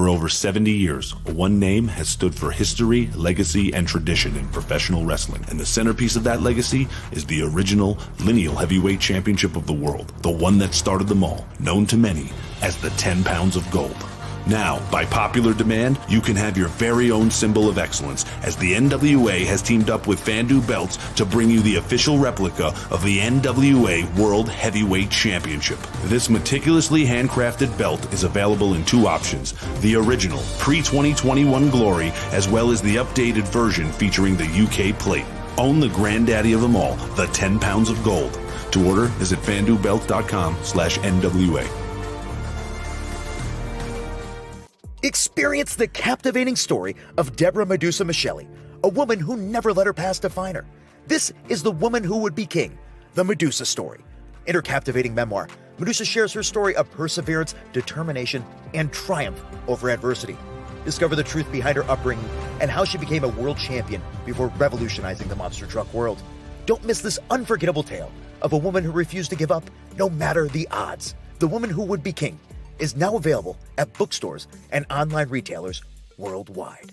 For over 70 years, one name has stood for history, legacy, and tradition in professional wrestling. And the centerpiece of that legacy is the original lineal heavyweight championship of the world, the one that started them all, known to many as the 10 pounds of gold. Now, by popular demand, you can have your very own symbol of excellence, as the NWA has teamed up with Fandu Belts to bring you the official replica of the NWA World Heavyweight Championship. This meticulously handcrafted belt is available in two options: the original pre-2021 Glory, as well as the updated version featuring the UK plate. Own the granddaddy of them all, the 10 pounds of gold. To order, visit fandubelt.com/NWA. Experience the captivating story of Deborah Medusa Michele, a woman who never let her past define her. This is The Woman Who Would Be King, the Medusa story. In her captivating memoir, Medusa shares her story of perseverance, determination, and triumph over adversity. Discover the truth behind her upbringing and how she became a world champion before revolutionizing the monster truck world. Don't miss this unforgettable tale of a woman who refused to give up no matter the odds. The Woman Who Would Be King is now available at bookstores and online retailers worldwide.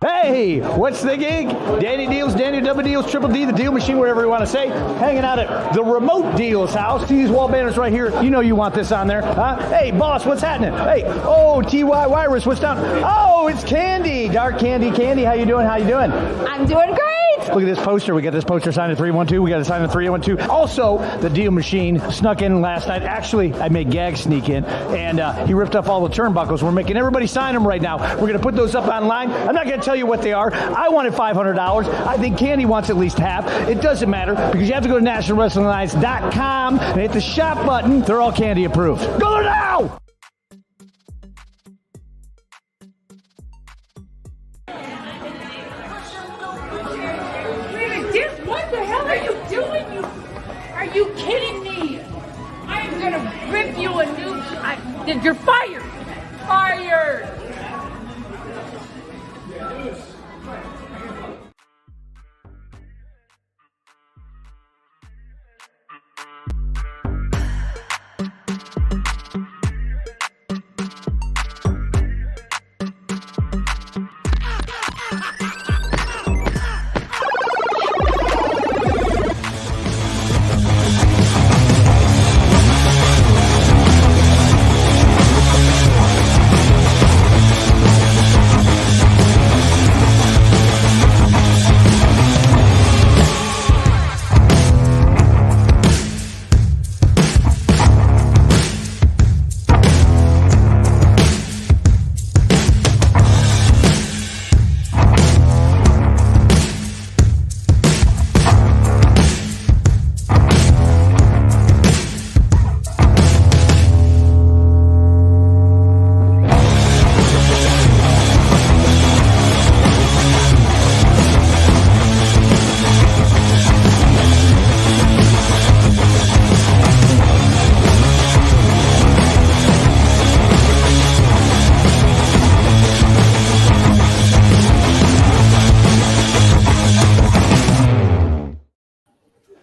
Hey, what's the gig? Danny Deals, Danny Double Deals, Triple D, the Deal Machine, whatever you want to say. Hanging out at the Remote Deals house. See these wall banners right here? You know you want this on there. Huh? Hey, boss, what's happening? Hey, oh, TY Virus, what's down? Oh, it's Candy. Dark Candy. Candy, how you doing? How you doing? I'm doing great. Look at this poster. We got this poster signed at 312. We got it signed at 312. Also, the Deal Machine snuck in last night. Actually, I made Gag sneak in, and he ripped off all the turnbuckles. We're making everybody sign them right now. We're going to put those up online. I'm not going to tell you what they are. I wanted $500. I think Candy wants at least half. It doesn't matter, because you have to go to nationalwrestlingalliance.com and hit the shop button. They're all Candy approved. Go there now! What the hell are you doing? Are you kidding me? I'm gonna rip you a new. You're fired. Fired.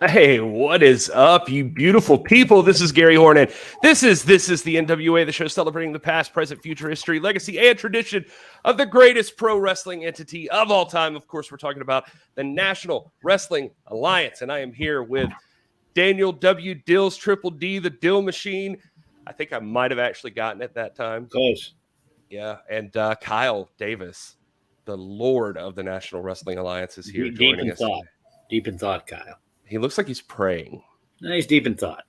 Hey, what is up, you beautiful people? This is Gary Horn, and this is the NWA, the show celebrating the past, present, future, history, legacy, and tradition of the greatest pro wrestling entity of all time. Of course, we're talking about the National Wrestling Alliance, and I am here with Daniel W. Dills, Triple D, the Dill Machine. I think I might have actually gotten it that time. Close. Yeah, and Kyle Davis, the Lord of the National Wrestling Alliance, is here joining us. Deep in thought, Kyle. He looks like he's praying. No, he's deep in thought.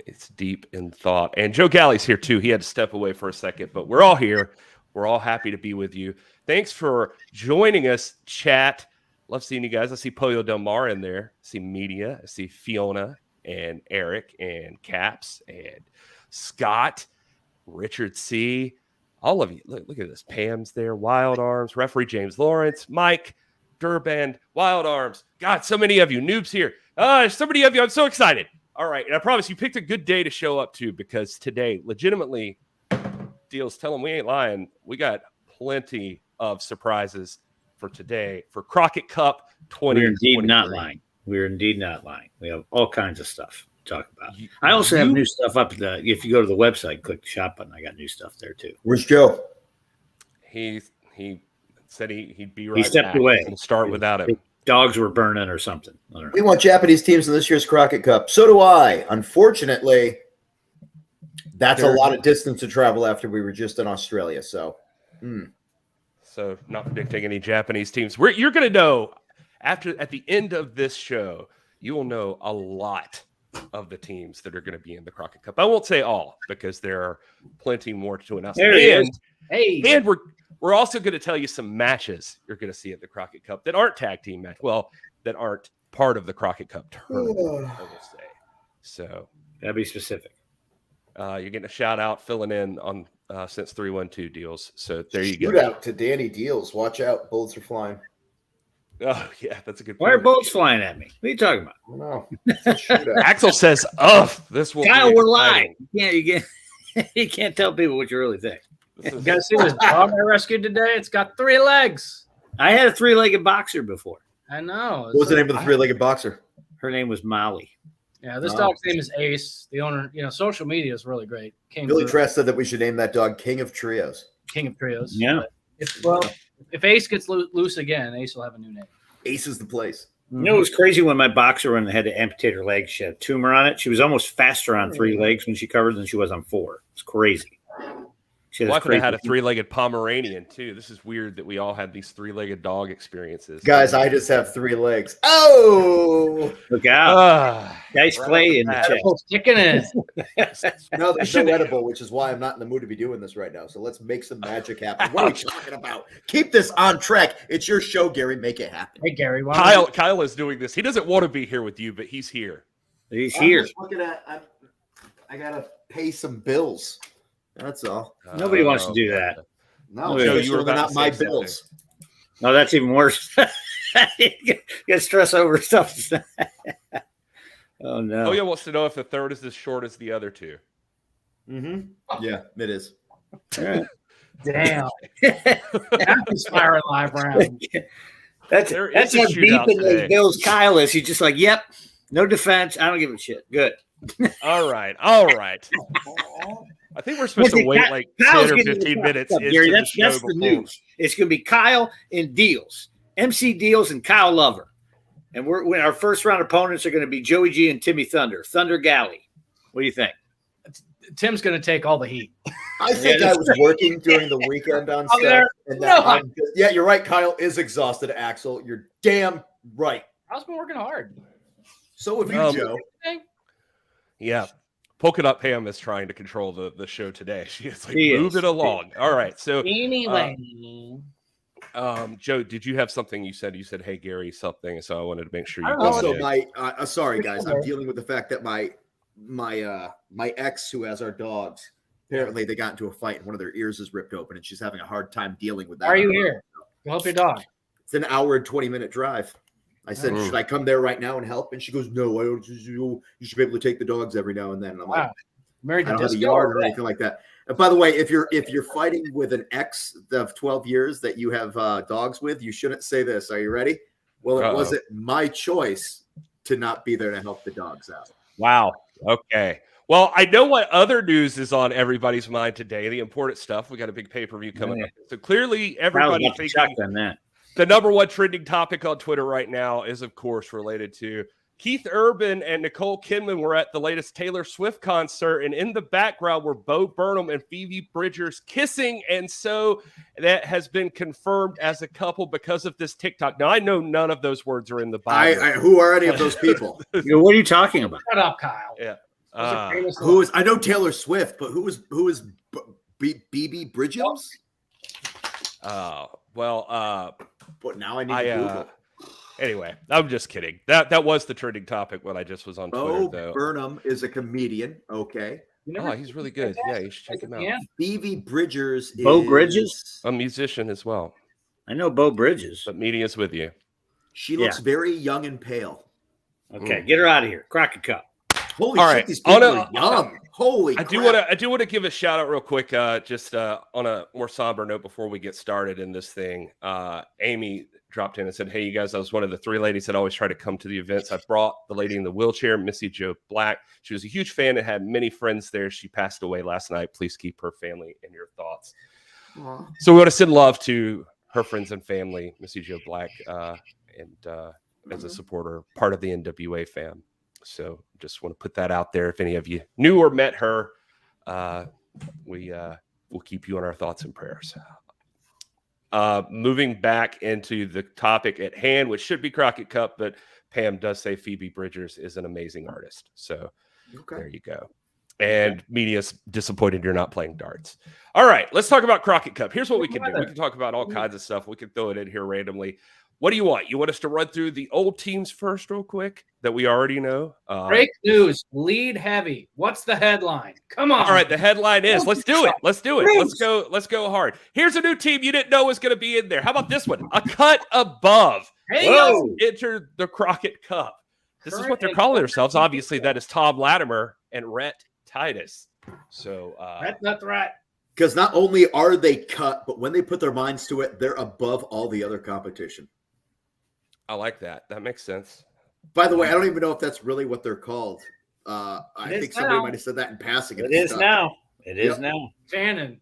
It's deep in thought. And Joe Galley's here too. He had to step away for a second, but we're all here. We're all happy to be with you. Thanks for joining us, chat. Love seeing you guys. I see Pollo Del Mar in there. I see Media. I see Fiona and Eric and Caps and Scott, Richard C. All of you. Look at this. Pam's there. Wild Arms. Referee James Lawrence. Mike. Durband. Wild Arms. God, so many of you. Noobs here. So many of you. I'm so excited. All right. And I promise you picked a good day to show up to, because today, legitimately, Deals, tell them we ain't lying. We got plenty of surprises for today for Crockett Cup 2023. We're indeed not lying. We're indeed not lying. We have all kinds of stuff to talk about. I also have new stuff up. If you go to the website, click the shop button. I got new stuff there too. Where's Joe? He said he'd be right. He stepped back. away. We'll start without him. Dogs were burning or something. I don't know. We want Japanese teams in this year's Crockett Cup. So do I. Unfortunately, that's a lot of distance to travel after we were just in Australia. So, So not predicting any Japanese teams. You're going to know at the end of this show, you will know a lot of the teams that are going to be in the Crockett Cup. I won't say all because there are plenty more to announce. And we're also going to tell you some matches you're going to see at the Crockett Cup that aren't tag team match. Well, that aren't part of the Crockett Cup tournament, I will say. So Gotta be specific. you're getting a shout out filling in on since 312 deals. So there you go. Shoot out to Danny Deals. Watch out. Bullets are flying. Oh, yeah, that's a good Why point. are bullets flying at me? What are you talking about? I don't know. It's a shootout. Axel says, this will Kyle, be we're exciting." lying. You can't tell people what you really think. This You is- guys see this dog I rescued today? It's got 3 legs. I had a 3-legged boxer before. I know. What was the name of the three-legged boxer? Her name was Molly. Yeah, this Oh. dog's name is Ace. The owner, social media is really great. Came Billy through, Trask said that we should name that dog King of Trios. King of Trios. Yeah. If Ace gets loose again, Ace will have a new name. Ace is the place. You know, it was crazy when my boxer, when they had to amputate her leg, she had a tumor on it. She was almost faster on 3 legs when she covered than she was on 4. It's crazy. She Wife and I had a 3-legged Pomeranian too. This is weird that we all had these 3-legged dog experiences. Guys, I just have 3 legs. Oh! Look out. Nice right play off in the the bat. chest. Sticking in. No, there's no edible, which is why I'm not in the mood to be doing this right now. So let's make some magic happen. What are we talking about? Keep this on track. It's your show, Gary. Make it happen. Hey, Gary. Why don't Kyle is doing this. He doesn't want to be here with you, but he's here. He's here. I'm just looking at, I got to pay some bills. That's all. Nobody wants to do that. No, Joe, it's you were about not to my say something. bills. No, that's even worse. You get stress over stuff. Oh, no. Oya wants to know if the third is as short as the other two. Mm-hmm. Yeah, it is. Damn. Happy Spire Live round. That's There that's is a how deep shootout in today. those bills Kyle is. He's just like, yep, no defense. I don't give a shit. Good. All right. I think we're supposed to wait like Kyle's 10 or getting 15 the minutes. stuff, into Gary. the That's show the before- news. It's going to be Kyle and Deals, MC Deals and Kyle Lover, and when our first round opponents are going to be Joey G and Timmy Thunder Galley. What do you think? Tim's going to take all the heat. I think Yeah, I was working during the weekend on stuff. there. And that No. yeah, you're right. Kyle is exhausted, Axel. You're damn right. I've been working hard. So have you, Joe. Yeah. Polka Dot Pam is trying to control the show today. She is like, She move is. it along. All right. So, Anyway. Joe, did you have something you said? You said, hey, Gary, something. So I wanted to make sure you I don't know. got Also, it. my sorry guys, I'm dealing with the fact that my ex, who has our dogs, apparently they got into a fight and one of their ears is ripped open, and she's having a hard time dealing with that. Why are you here? Go help your dog. It's an hour and 20-minute drive. I said, Mm. should I come there right now and help? And she goes, no, I don't. You should be able to take the dogs every now and then. And I'm like, Wow. Married I to don't have a disco. yard or anything like that. And by the way, if you're fighting with an ex of 12 years that you have dogs with, you shouldn't say this. Are you ready? Well, it Uh-oh. wasn't my choice to not be there to help the dogs out. Wow. Okay. Well, I know what other news is on everybody's mind today. The important stuff. We got a big pay-per-view coming Yeah. up. So clearly, Kyle's everybody about to thinking chuck on that. the number one trending topic on Twitter right now is, of course, related to Keith Urban and Nicole Kidman were at the latest Taylor Swift concert, and in the background were Bo Burnham and Phoebe Bridgers kissing, and so that has been confirmed as a couple because of this TikTok. Now, I know none of those words are in the Bible. Who are any of those people? What are you talking about? Shut up, Kyle. Yeah. Those are famous Who is? I know Taylor Swift, but who is BB Bridges? But now I need to Google. Anyway, I'm just kidding. That was the trending topic when I just was on Bo Twitter, though. Burnham is a comedian. Okay. You never- Oh, he's really good. Yeah, you should check him out. Yeah. Phoebe Bridgers is Bo Bridges? A musician as well, I know Bo Bridges. but media's with you. She looks very young and pale. Okay, get her out of here. Crockett Cup. Holy All shit, right. these people On a- are young. Holy I crap. do want to give a shout out real quick, just on a more somber note before we get started in this thing. Amy dropped in and said, "Hey, you guys, I was one of the 3 ladies that always try to come to the events. I brought the lady in the wheelchair, Missy Jo Black. She was a huge fan and had many friends there. She passed away last night. Please keep her family in your thoughts." Aww. So we want to send love to her friends and family, Missy Jo Black, as a supporter, part of the NWA fam. So just want to put that out there. If any of you knew or met her, we'll keep you in our thoughts and prayers. Moving back into the topic at hand, which should be Crockett Cup, but Pam does say Phoebe Bridgers is an amazing artist. So There you go. And media's disappointed you're not playing darts. All right, let's talk about Crockett Cup. Here's what we can do. We can talk about all kinds of stuff. We can throw it in here randomly. What do you want? You want us to run through the old teams first real quick that we already know? Break news, lead heavy. What's the headline? Come on. All right, the headline is, let's do it. Let's do it. Let's go hard. Here's a new team you didn't know was going to be in there. How about this one? A cut above. Entered the Crockett Cup. This is what they're calling themselves. Obviously, that is Tom Latimer and Rhett Titus. So that's right. Because not only are they cut, but when they put their minds to it, they're above all the other competition. I like that. That makes sense. By the way, I don't even know if that's really what they're called. I think somebody might have said that in passing. It is now. It is now. Shannon.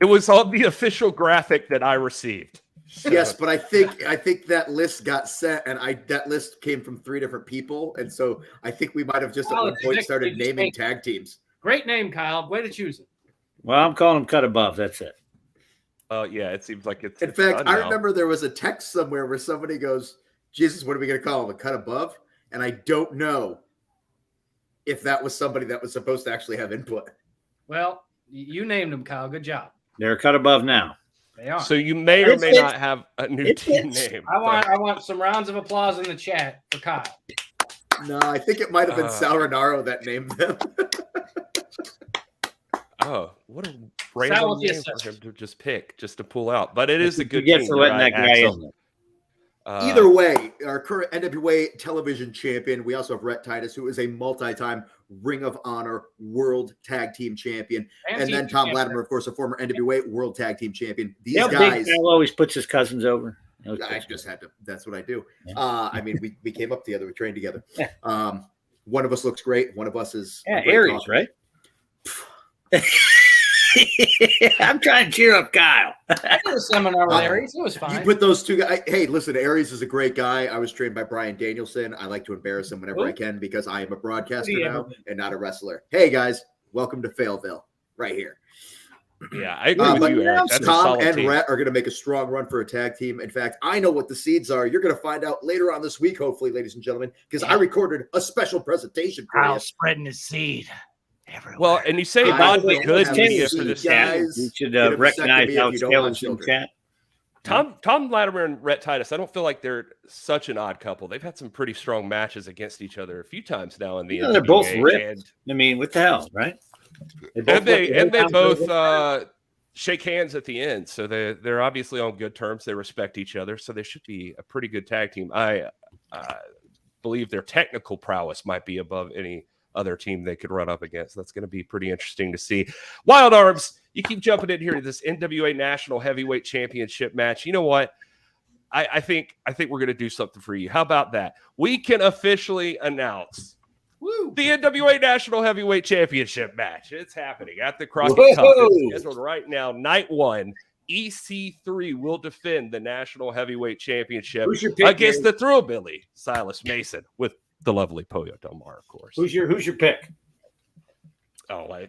It was on the official graphic that I received. So. Yes, but I think that list got sent, and that list came from 3 different people, and so I think we might have just at one point started naming tag teams. Great name, Kyle. Way to choose it. Well, I'm calling them cut above. That's it. Yeah, it seems like it's. In fact, I remember there was a text somewhere where somebody goes, "Jesus, what are we going to call them? A cut above?" And I don't know if that was somebody that was supposed to actually have input. Well, you named them, Kyle. Good job. They're cut above now. They are. So you may or may not have a new team name. I want some rounds of applause in the chat for Kyle. No, I think it might have been Sal Renaro that named them. Oh, what a random name for him to just pick, just to pull out. But it is a good team. For letting that guy in. Either way, our current NWA television champion, we also have Rhett Titus, who is a multi-time Ring of Honor World Tag Team Champion. And then Tom Latimer, of course, a former NWA World Tag Team Champion. These guys always puts his cousins over. I just had to. That's what I do. Yeah. I mean, we came up together. We trained together. One of us looks great. One of us is Aries, right? I'm trying to cheer up Kyle. I did a seminar with Aries. It was fine. You put those 2 guys. Hey, listen, Aries is a great guy. I was trained by Brian Danielson. I like to embarrass him whenever I can because I am a broadcaster now and not a wrestler. Hey, guys, welcome to Failville right here. Yeah, I agree with you, Eric. That's Tom and Rhett are going to make a strong run for a tag team. In fact, I know what the seeds are. You're going to find out later on this week, hopefully, ladies and gentlemen, because I recorded a special presentation for you. Spreading his seed. Everywhere. Well, and you say not the good media for this guys. You should recognize how it's challenged in chat. Tom Latimer and Rhett Titus, I don't feel like they're such an odd couple. They've had some pretty strong matches against each other a few times now in the NBA. They're both ripped. I mean, what the hell, right? They both shake hands at the end, so they're obviously on good terms. They respect each other, so they should be a pretty good tag team. I believe their technical prowess might be above any other team they could run up against. That's going to be pretty interesting to see. Wild Arms, you keep jumping in here to this NWA National Heavyweight Championship match. You know what? I think we're going to do something for you. How about that? We can officially announce the NWA National Heavyweight Championship match. It's happening at the Crockett Cup. It's scheduled right now. Night 1. EC3 will defend the National Heavyweight Championship against the Thrillbilly Silas Mason with the lovely Pollo Del Mar, of course. Who's your pick? Oh,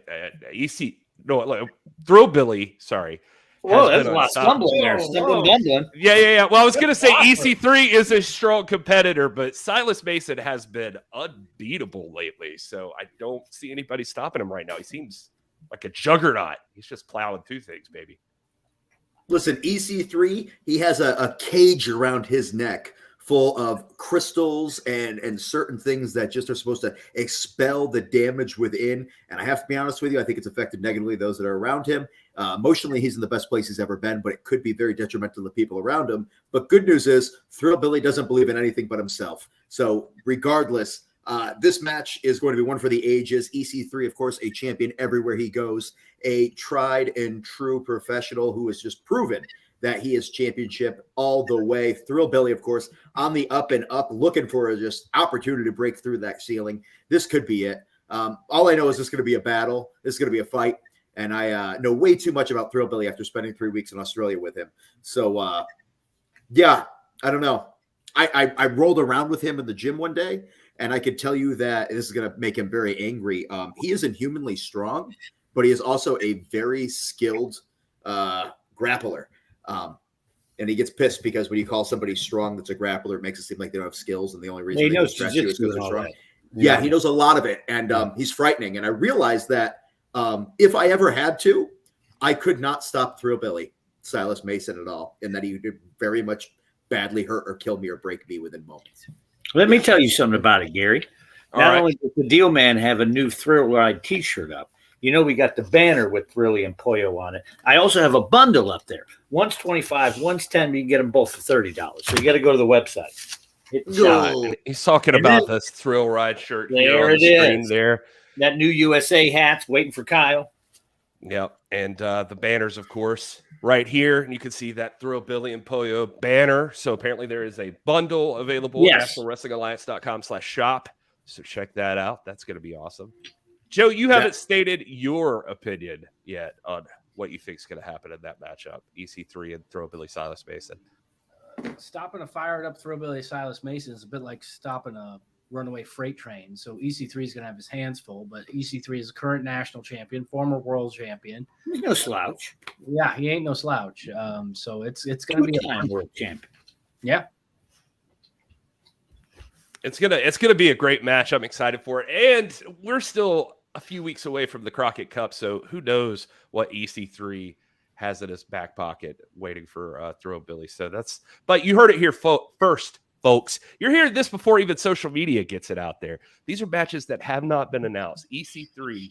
Thrillbilly. Sorry. Whoa, that's a lot of stumbling there. Stumbling. Yeah. Well, I was going to say EC3 is a strong competitor, but Silas Mason has been unbeatable lately, so I don't see anybody stopping him right now. He seems like a juggernaut. He's just plowing through things, baby. Listen, EC3, he has a cage around his neck full of crystals and certain things that just are supposed to expel the damage within. And I have to be honest with you, I think it's affected negatively those that are around him. Emotionally, he's in the best place he's ever been, but it could be very detrimental to the people around him. But good news is, Thrillbilly doesn't believe in anything but himself. So regardless, This match is going to be one for the ages. EC3, of course, a champion everywhere he goes, a tried and true professional who has just proven that he is championship all the way. Thrill Billy, of course, on the up and up, looking for a just opportunity to break through that ceiling. This could be it. All I know is this is going to be a battle. This is going to be a fight. And I know way too much about Thrill Billy after spending 3 weeks in Australia with him. So, yeah, I don't know. I rolled around with him in the gym one day, and I could tell you that this is going to make him very angry. He is inhumanly strong, but he is also a very skilled grappler. And he gets pissed because when you call somebody strong that's a grappler, it makes it seem like they don't have skills, and the only reason they knows stretch you is because they're strong. that. Yeah, he knows a lot of it, and he's frightening. And I realized that if I ever had to, I could not stop Thrill Billy, Silas Mason, at all, and that he would very much badly hurt or kill me or break me within moments. Let me tell you something about it, Gary. All Not right. only does the Deal Man have a new Thrill Ride T-shirt up, you know we got the banner with Thrilly and Pollo on it. I also have a bundle up there. One's $25, one's $10. You can get them both for $30. So you got to go to the website. Hit the shop. And he's talking about this Thrill Ride shirt here There on the it screen is. there. That new USA hat's waiting for Kyle. Yep. And the banners, of course, right here. And you can see that Thrill Billy and Pollo banner. So apparently there is a bundle available at Yes. NationalWrestlingAlliance.com/shop. So check that out. That's going to be awesome. Joe, you haven't stated your opinion yet on what you think is going to happen in that matchup. EC3 and Thrill Billy Silas Mason. Stopping a fired up Throwbilly Silas Mason is a bit like stopping a runaway freight train. So EC3 is going to have his hands full, but EC3 is current national champion, former world champion. He's no slouch. Yeah, he ain't no slouch. So it's going to be a Two-time world champion. Yeah. It's gonna be a great match. I'm excited for it. And we're still a few weeks away from the Crockett Cup, so who knows what EC3 has in his back pocket waiting for Thrill Billy. So but you heard it here first, folks. You're hearing this before even social media gets it out there. These are matches that have not been announced. EC3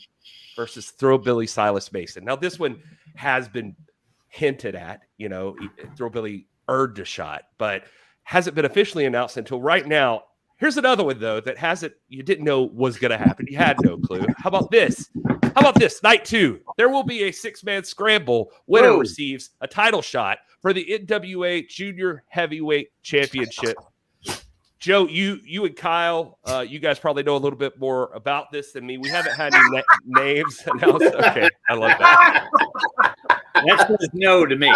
versus Thrill Billy Silas Mason. Now, this one has been hinted at, Thrill Billy earned a shot, but hasn't been officially announced until right now. Here's another one, though, that you didn't know was going to happen. You had no clue. How about this? Night 2. There will be a 6-man scramble. Winner receives a title shot for the NWA Junior Heavyweight Championship. Joe, you and Kyle, you guys probably know a little bit more about this than me. We haven't had any names announced. Okay, I love that. That's just no to me.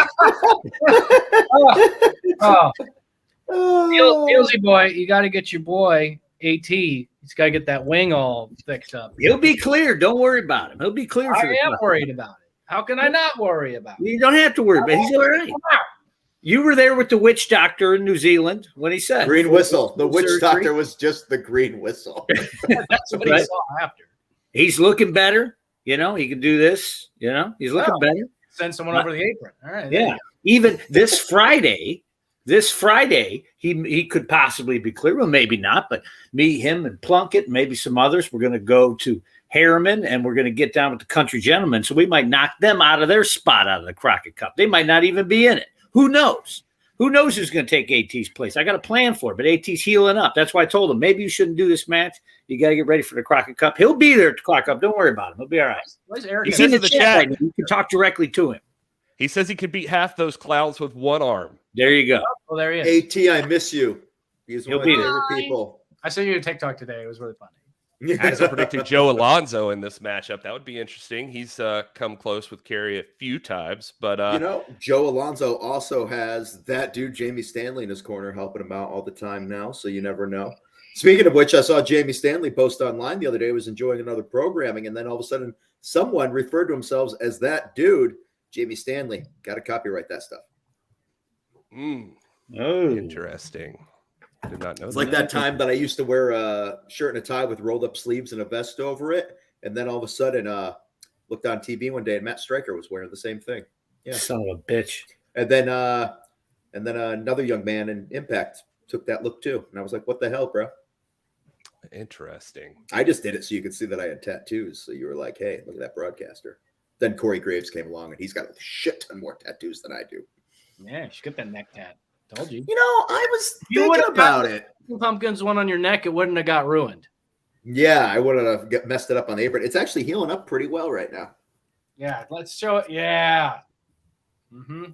Feelsy boy, you got to get your boy AT. He's got to get that wing all fixed up. He'll be clear. Don't worry about him. He'll be clear. I am worried about it. How can I not worry about it? You don't have to worry about it. He's all right. You were there with the witch doctor in New Zealand when he said Green whistle. The witch surgery. doctor was just the green whistle. That's what he saw after. He's looking better. He can do this. He's looking better. Send someone over the apron. All right. Yeah. Even this Friday, he could possibly be clear. Well, maybe not, but me, him, and Plunkett, maybe some others, we're going to go to Harriman, and we're going to get down with the Country Gentlemen. So we might knock them out of their spot out of the Crockett Cup. They might not even be in it. Who knows? Who knows who's going to take AT's place? I got a plan for it, but AT's healing up. That's why I told him, maybe you shouldn't do this match. You got to get ready for the Crockett Cup. He'll be there at the Crockett Cup. Don't worry about him. He'll be all right. Where's Eric? He's in the chat right now. You can talk directly to him. He says he could beat half those clowns with one arm. There you go. Oh, there he is. AT, I miss you. He's one of my favorite people. I sent you a TikTok today. It was really funny. As I predicted Joe Alonzo in this matchup. That would be interesting. He's come close with Kerry a few times, but Joe Alonzo also has that dude Jamie Stanley in his corner helping him out all the time now, so you never know. Speaking of which, I saw Jamie Stanley post online the other day, was enjoying another programming, and then all of a sudden someone referred to themselves as that dude, Jamie Stanley. Got to copyright that stuff. Interesting. Did not know. It's like that time that I used to wear a shirt and a tie with rolled up sleeves and a vest over it, and then all of a sudden looked on TV one day and Matt Stryker was wearing the same thing. Yeah, Son of a bitch. And then another young man in Impact took that look too, and I was like, "What the hell, bro?" Interesting. I just did it so you could see that I had tattoos. So you were like, "Hey, look at that broadcaster." Then Corey Graves came along, and he's got a shit ton more tattoos than I do. Yeah, you should get that neck tat. Told you. I was thinking about it. Pumpkins one on your neck, it wouldn't have got ruined. Yeah, I would have messed it up on the apron. It's actually healing up pretty well right now. Yeah, let's show it. Yeah.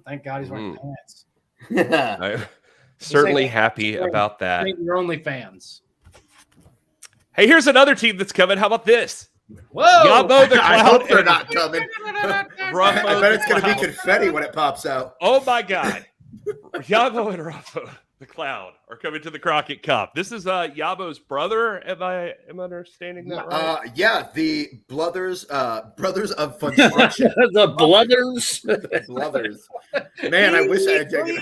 Thank God he's wearing pants. I'm certainly happy about that. Your only fans. Hey, here's another team that's coming. How about this? Whoa! Yabo the Cloud. I hope they're not coming. Ruffo I bet it's the going to be Cloud. confetti when it pops out. Oh my God. Yabo and Ruffo the Cloud are coming to the Crockett Cup. This is Yabo's brother. Am I understanding that right? Yeah, the brothers of Funstruction. The Bluthers. The Bluthers. Man, I wish I had taken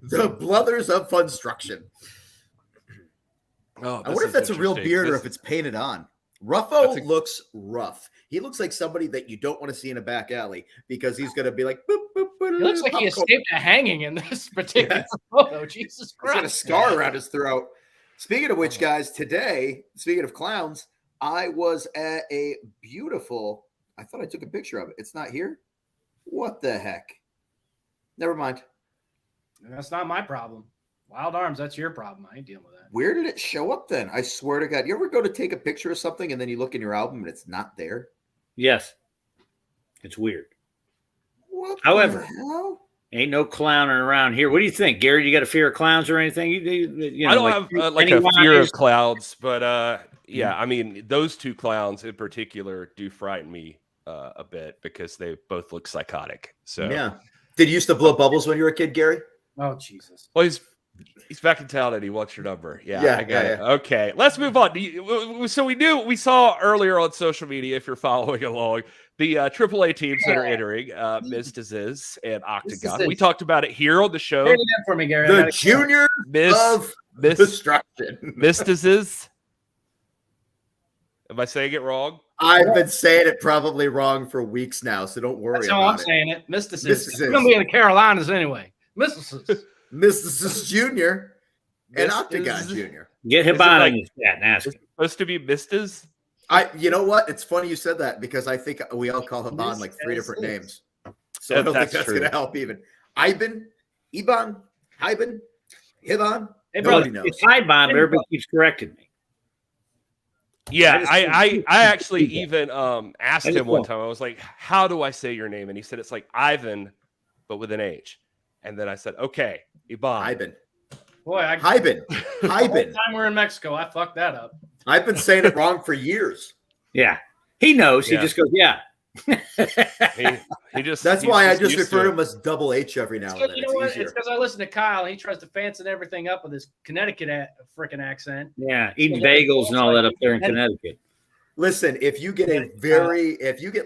the Bluthers of Funstruction. Oh, I wonder if that's a real beard or if it's painted on. Ruffo looks rough. He looks like somebody that you don't want to see in a back alley because he's going to be like, boop, boop, boop, He looks like he escaped a hanging in this particular photo. Jesus Christ. He's got a scar around his throat. Speaking of which, guys, today, speaking of clowns, I was at a beautiful, I thought I took a picture of it. It's not here. What the heck? Never mind. That's not my problem. Wild Arms, that's your problem. I ain't dealing with that. Where did it show up then? I swear to God. You ever go to take a picture of something and then you look in your album and it's not there? Yes. It's weird. What However, the hell? ain't no clowning around here. What do you think, Gary? You got a fear of clowns or anything? You know, I don't have like a fear Pennywise? of clouds, but yeah, I mean, those two clowns in particular do frighten me a bit because they both look psychotic. So Yeah. Did you used to blow bubbles when you were a kid, Gary? Oh, Jesus. well, he's back in town and he wants your number. Yeah, Yeah, I got it. yeah. Okay, let's move on. So we saw earlier on social media, if you're following along, the AAA teams that are entering, Mystices and Octagon. We talked about it here on the show. Say it again for me, Gary. The junior of destruction. Mystices. Am I saying it wrong? I've been saying it probably wrong for weeks now, so don't worry That's about how I'm it. saying it. Mysticism. Mysticism. It's going to be in the Carolinas anyway. Mysticism. Mysticis Jr. and Octagon Jr. Get him on in the chat and ask Is him. it supposed to be Mistas? You know what? It's funny you said that because I think we all call Haban like 3 different names. So I don't think that's going to help even. Iban, Iban, Iban, Hiban. Hey, Nobody brother, knows. it's Iban, but everybody keeps correcting me. Yeah, I I actually even asked I just him one won't. time. I was like, "How do I say your name?" And he said it's like Ivan, but with an H. And then I said, "Okay, Iban." Iban. Boy, Hyben. the Hyben. time we're in Mexico, I fucked that up. I've been saying it wrong for years. Yeah. He knows. Yeah. He just goes, yeah. He just That's he's why I just used refer to it. him as double H every now and then. You know what? It's easier. It's because I listen to Kyle and he tries to fancy everything up with his Connecticut freaking accent. Yeah. Eating bagels and all that up there in Connecticut. Listen, if you get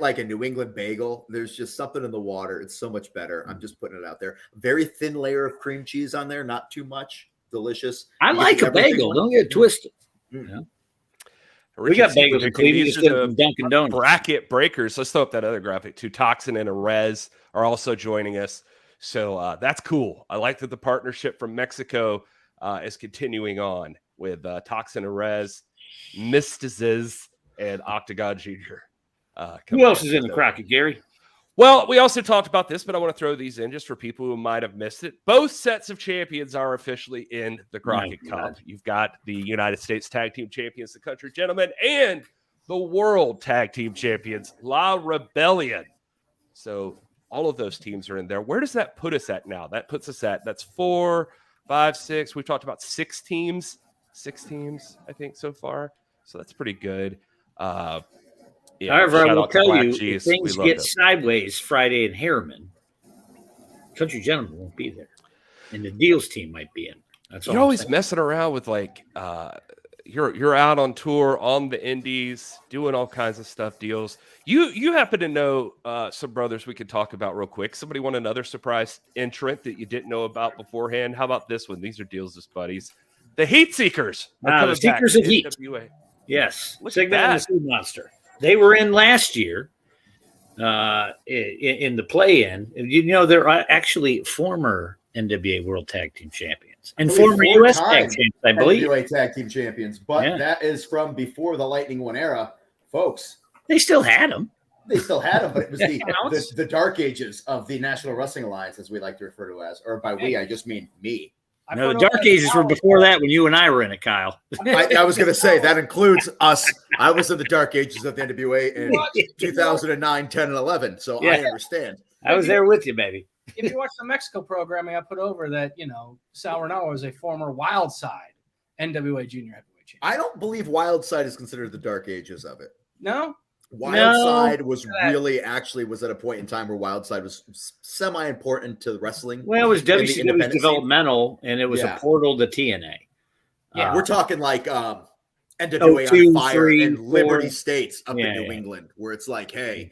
like a New England bagel, there's just something in the water. It's so much better. I'm just putting it out there. Very thin layer of cream cheese on there, not too much. Delicious. I like a bagel. Don't get it twisted. You know? We got bagels in Cleveland. These Just are from Dunkin' Donuts. bracket breakers. Let's throw up that other graphic too. Toxin and Arez are also joining us. So that's cool. I like that the partnership from Mexico is continuing on with Toxin Arez, Mystices, and Octagon Jr. Who else is in the Crockett, Gary? Well, we also talked about this, but I want to throw these in just for people who might have missed it. Both sets of champions are officially in the Crockett Cup. You've got the United States Tag Team Champions, the Country Gentlemen, and the World Tag Team Champions, La Rebellion. So all of those teams are in there. Where does that put us at now? That puts us at, that's 4, 5, 6. We've talked about 6 teams. 6 teams, I think, so far. So that's pretty good. However, I shout will out to tell Black you, Cheese. if things We love get them. sideways Friday in Harriman, Country Gentlemen won't be there. And the Deals team might be in. That's all You're I'm always saying. messing around with like you're out on tour on the indies doing all kinds of stuff deals. You happen to know some brothers we could talk about real quick. Somebody want another surprise entrant that you didn't know about beforehand? How about this one? These are Deals' buddies. The Heat Seekers. are The coming back Seekers to of Heat. NWA. Yes. Look at Sigma and the that. Sea Monster. They were in last year in the play-in. You know, they're actually former NWA World Tag Team Champions and former U.S. Tag Champions, I believe. NWA Tag Team Champions, but Yeah. that is from before the Lightning One era, folks. They still had them. They still had them, but it was Counts. the dark ages of the National Wrestling Alliance, as we like to refer to as, or by we, I just mean me. No, the Dark Ages were before that when you and I were in it, Kyle. I was going to say that includes us. I was in the dark ages of the NWA in 2009, 10, and 11, so I understand. I was there with you, baby. If you watch the Mexico programming, I put over that, Sal Ronaldo was a former Wild Side NWA Junior Heavyweight Champion. I don't believe Wild Side is considered the dark ages of it. No? Wild Side was at a point in time where Wild Side was semi-important to wrestling. Well, it was WCW's developmental, and it was a portal to TNA. Yeah, we're talking like NWA on Fire and Liberty States up in New England, where it's like, hey,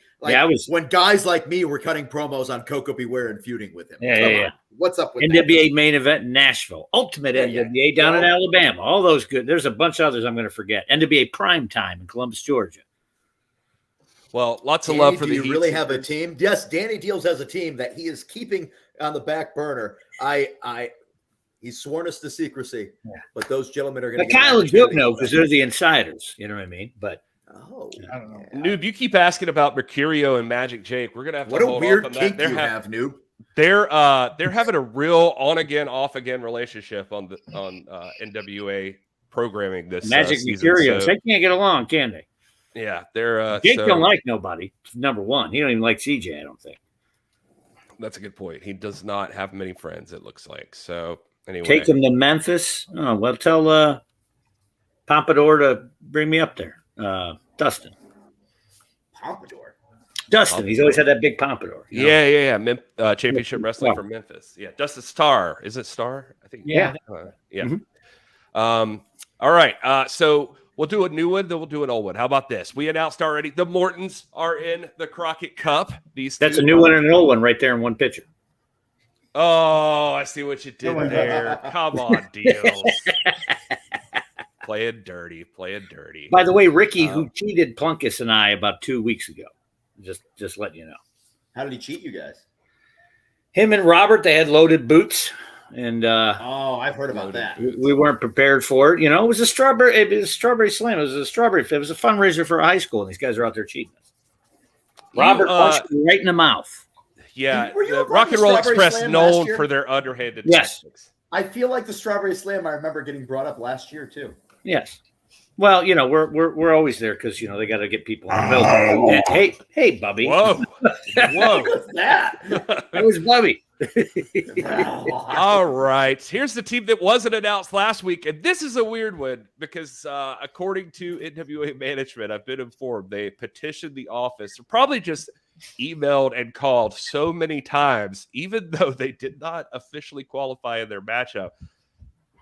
when guys like me were cutting promos on Coco Beware and feuding with him. What's up with NWA that? Main event in Nashville, Ultimate NWA down in Alabama, all those good. There's a bunch of others I'm going to forget. NWA Prime Time in Columbus, Georgia. Well, lots of love for the Heat. Do you really have a team? Yes, Danny Deals has a team that he is keeping on the back burner. He's sworn us to secrecy, but those gentlemen are going to. But Kyle and Joe know because they're the insiders. You know what I mean? But I don't know. Noob, you keep asking about Mercurio and Magic Jake. We're gonna have to what hold a weird off on kink that. you have, Noob. They're having a real on again, off again relationship on NWA programming this Magic season. Mercurio. So they can't get along, can they? Yeah, they're Jake don't like nobody. Number one, he don't even like CJ. I don't think. That's a good point. He does not have many friends. It looks like so. Anyway, take him to Memphis. Oh, well, tell Pompadour to bring me up there. Dustin. Pompadour. Dustin. He's always had that big pompadour. Yeah. Championship wrestling from Memphis. Yeah, Dustin Starr. Is it Starr? I think. Yeah. All right. So we'll do a new one. Then we'll do an old one. How about this? We announced already the Mortons are in the Crockett Cup. That's a new one and an old one right there in one picture. Oh, I see what you did there. Come on, Deals. Playing dirty. By the way, Ricky, who cheated Plunkus and I about 2 weeks ago, just letting you know. How did he cheat you guys? Him and Robert, they had loaded boots, and I've heard about that. We weren't prepared for it. It was a strawberry. It was a strawberry slam. It was a fundraiser for a high school, and these guys are out there cheating us. Robert punched me right in the mouth. Yeah, the Rock and Roll Express known for their underhanded tactics. I feel like the Strawberry Slam. I remember getting brought up last year too. Yes. Well, we're always there because they got to get people in the building. Hey, Bubby. Whoa. What's that? That was Bubby. All right. Here's the team that wasn't announced last week, and this is a weird one because according to NWA management, I've been informed they petitioned the office, or probably just emailed and called so many times, even though they did not officially qualify in their matchup.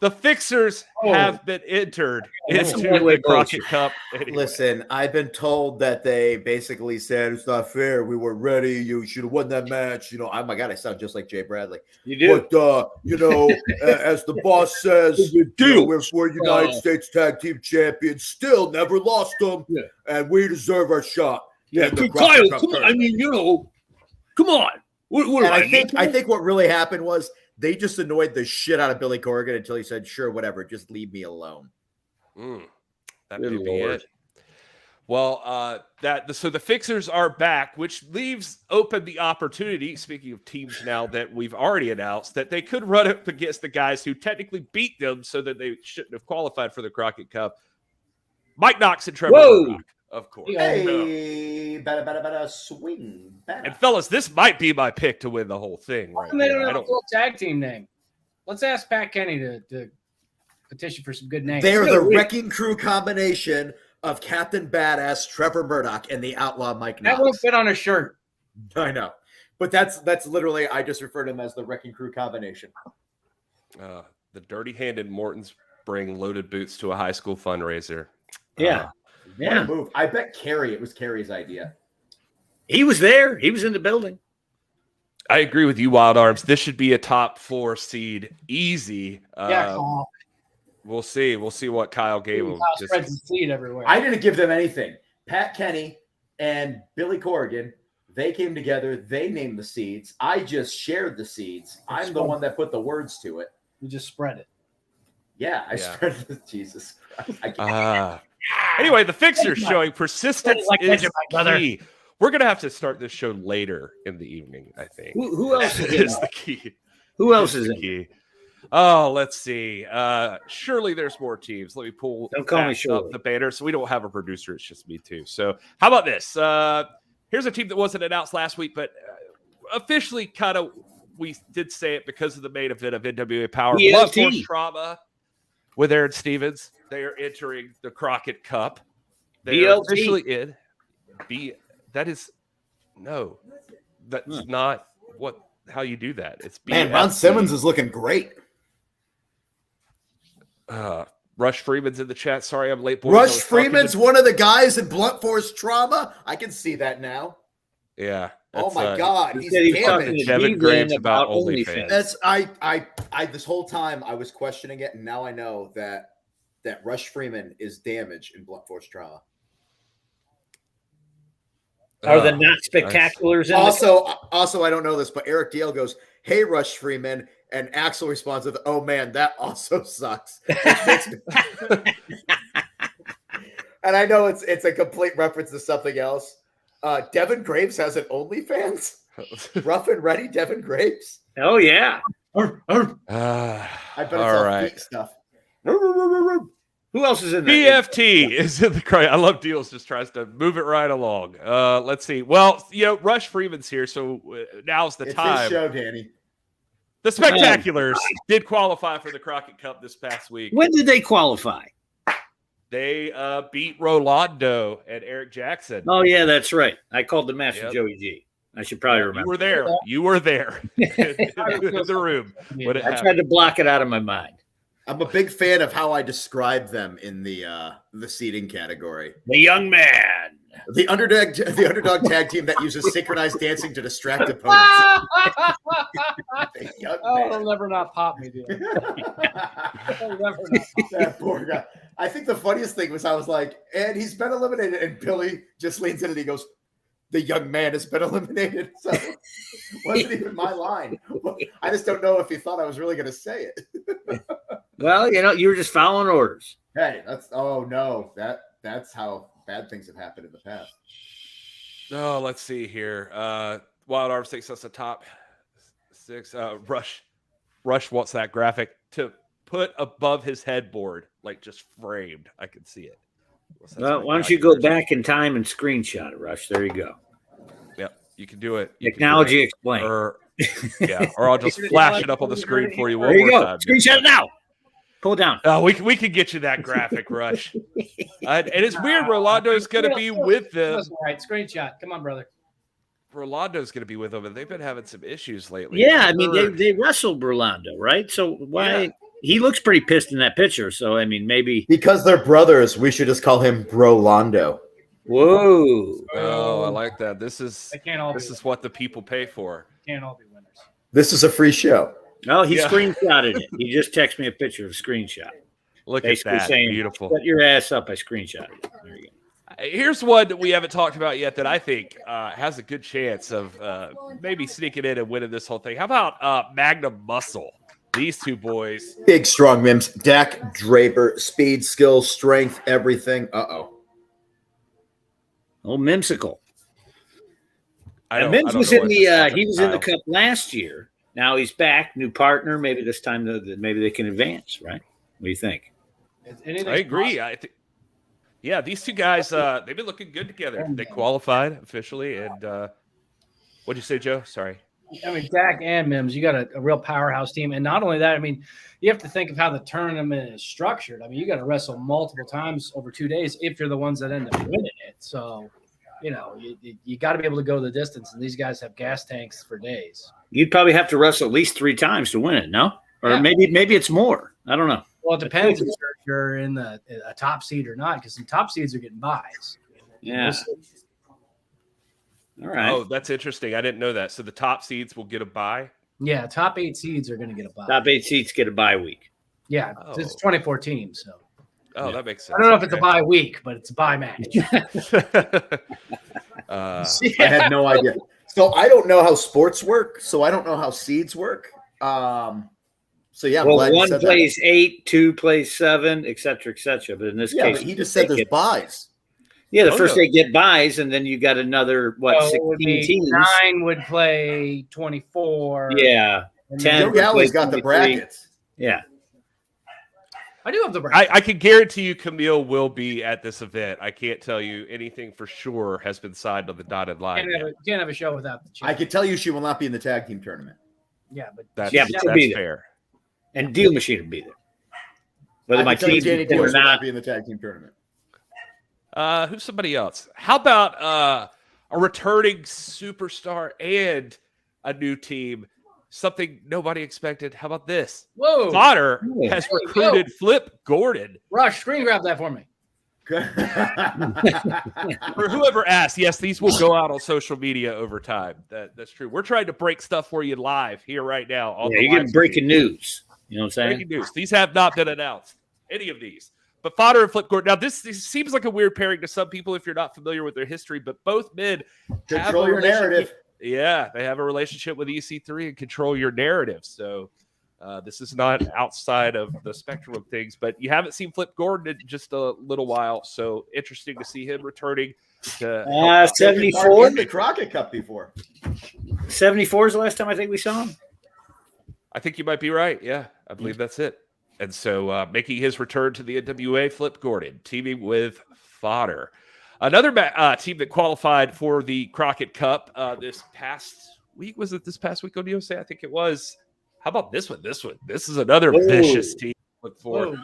The Fixers have been entered into the Crockett Cup. Anyway. Listen, I've been told that they basically said it's not fair. We weren't ready. You should have won that match. Oh my God, I sound just like Jay Bradley. You do. But as the boss says, we're United States Tag Team Champions. Still never lost them, and we deserve our shot. Yeah, Kyle, come on. I mean, come on. I think what really happened was they just annoyed the shit out of Billy Corgan until he said, sure, whatever, just leave me alone. That may be it. Well, so the Fixers are back, which leaves open the opportunity, speaking of teams now that we've already announced, that they could run up against the guys who technically beat them so that they shouldn't have qualified for the Crockett Cup. Mike Knox and Trevor Murdoch, of course. Hey, better swing. Better. And fellas, this might be my pick to win the whole thing. Right? They don't have a full tag team name. Let's ask Pat Kenny to petition for some good names. They're the Wrecking Crew combination of Captain Badass Trevor Murdoch and the Outlaw Mike Knox. That won't fit on a shirt. I know. But that's literally, I just refer to them as the Wrecking Crew combination. The dirty-handed Mortons bring loaded boots to a high school fundraiser. Yeah. What a move. I bet it was Carrie's idea. He was there. He was in the building. I agree with you, Wild Arms. This should be a top 4 seed. Easy. We'll see. We'll see what Kyle gave them. Kyle spreads the seed everywhere. I didn't give them anything. Pat Kenny and Billy Corgan, they came together. They named the seeds. I just shared the seeds. I'm the one that put the words to it. You just spread it. Yeah, I spread it. Jesus Christ. Anyway, the Fixers showing persistence is key. We're going to have to start this show later in the evening, I think. Who else is the key? Who else is in? Key. Oh, let's see. Surely there's more teams. Let me pull Don't call me up Shirley. the banner. So we don't have a producer. It's just me too. So how about this? Here's a team that wasn't announced last week, but officially kind of we did say it because of the main event of NWA Power. BLT. Blood Force Trauma with Aaron Stevens. They are entering the Crockett Cup. They are BLT. officially in. That is no. That's not how you do that. It's Man, Ron Simmons is looking great. Rush Freeman's in the chat. Sorry, I'm late. Boys. Rush Freeman's one of the guys in Blunt Force Trauma. I can see that now. Yeah. Oh my God, he's talking damaged. to Devin Dean Graves about about OnlyFans. That's I this whole time I was questioning it, and now I know that Rush Freeman is damaged in Blunt Force Trauma. Are the not spectaculars in Also, I don't know this, but Eric Dale goes, "Hey, Rush Freeman," and Axel responds with, "Oh man, that also sucks." Which makes me... And I know it's a complete reference to something else. Devin Graves has an OnlyFans. Rough and Ready, Devin Graves. Oh yeah. I bet it's all feet stuff. Who else is in there? BFT is in the crowd. I love Deals just tries to move it right along. Let's see. Well, Rush Freeman's here, so now's the time. It's his show, Danny. The Spectaculars did qualify for the Crockett Cup this past week. When did they qualify? They beat Rolando and Eric Jackson. Oh yeah, that's right. I called the Master Joey G. I should probably remember. You were there in the room. I tried to block it out of my mind. I'm a big fan of how I describe them in the seating category. The young man. The underdog tag team that uses synchronized dancing to distract opponents. It'll never not pop me, dude. That poor guy. I think the funniest thing was I was like, and he's been eliminated, and Billy just leans in and he goes, "The young man has been eliminated." So it wasn't even my line. I just don't know if he thought I was really going to say it. Well, you were just following orders. Hey, that's how bad things have happened in the past. Oh, let's see here. Wild Arms takes us the top 6. Rush wants that graphic to put above his headboard, like just framed. I can see it. Well, why don't you go back in time and screenshot it, Rush? There you go. Yep, you can do it. Technology explained. Or I'll just flash it up on the screen for you. There you go. Screenshot it now. Pull it down. We can get you that graphic, Rush. And it's weird. Rolando's going to be with them. All right, screenshot. Come on, brother. Rolando's going to be with them, and they've been having some issues lately. Yeah, I mean, they wrestled Rolando, right? So why? Yeah. He looks pretty pissed in that picture. So, I mean, maybe. Because they're brothers, we should just call him Brolando. Whoa. Oh, I like that. This is what the people pay for. Can't all be winners. This is a free show. Oh, he screenshotted it. He just texted me a picture of a screenshot. Look at that. Saying, beautiful. Set your ass up. I screenshotted it. There you go. Here's one that we haven't talked about yet that I think has a good chance of maybe sneaking in and winning this whole thing. How about Magnum Muscle? These two boys. Big, strong Mims. Dak Draper, speed, skill, strength, everything. Uh-oh. Oh, Mimsicle. Mims was in the he was in the cup last year. Now he's back, new partner. Maybe this time maybe they can advance, right? What do you think? I agree. I think, these two guys they've been looking good together. They qualified officially, and what'd you say, Joe? Sorry. I mean, Dak and Mims, you got a real powerhouse team, and not only that, I mean, you have to think of how the tournament is structured. I mean, you got to wrestle multiple times over 2 days if you're the ones that end up winning it. So, you got to be able to go the distance, and these guys have gas tanks for days. You'd probably have to wrestle at least 3 times to win it, no? Or maybe it's more. I don't know. Well, it depends if you're in a top seed or not, because some top seeds are getting buys. Yeah. All right. Oh, that's interesting. I didn't know that. So the top seeds will get a bye? Yeah, top 8 seeds are going to get a bye. Top 8 seeds get a bye week. Yeah, it's 24 teams. So. Oh, that makes sense. I don't know if it's a bye week, but it's a bye match. I had no idea. So I don't know how sports work. So I don't know how seeds work. So yeah, well, 1 plays 8, 2 plays 7, et cetera, et cetera. But in this case, but he just said there's buys. Yeah, the first 8 get buys, and then you got another 16 teams. 9 would play 24. Yeah, 10. Joe Galley's got the brackets. Yeah. I do have the bracket. I can guarantee you Camille will be at this event. I can't tell you anything for sure has been signed on the dotted line. Can't have a show without the champ. I could tell you she will not be in the tag team tournament. Yeah, but That's she'll be there. fair. And Deal Machine will be there. Whether my team Danny or Deals will not. not be in the tag team tournament. Who's somebody else? How about a returning superstar and a new team? Something nobody expected. How about this? Whoa. Fodder Yeah. has There you recruited Flip Gordon. Rush, screen grab that for me. For whoever asked, yes, these will go out on social media over time. That's true. We're trying to break stuff for you live here right now. On Yeah, the you're getting live breaking stream. news. You know what I'm saying? Breaking news. These have not been announced. Any of these. But Fodder and Flip Gordon. Now, this seems like a weird pairing to some people if you're not familiar with their history, but both men have Control a your relationship- narrative. Yeah, they have a relationship with EC3 and control your narrative. So this is not outside of the spectrum of things, but you haven't seen Flip Gordon in just a little while. So interesting to see him returning to 74. In the Crockett Cup before. 74 is the last time I think we saw him. I think you might be right. Yeah, I believe that's it. And so making his return to the NWA, Flip Gordon, teaming with Fodder. Another team that qualified for the Crockett Cup this past week. Was it this past week on USA? I think it was. How about this one? This is another vicious team. Look for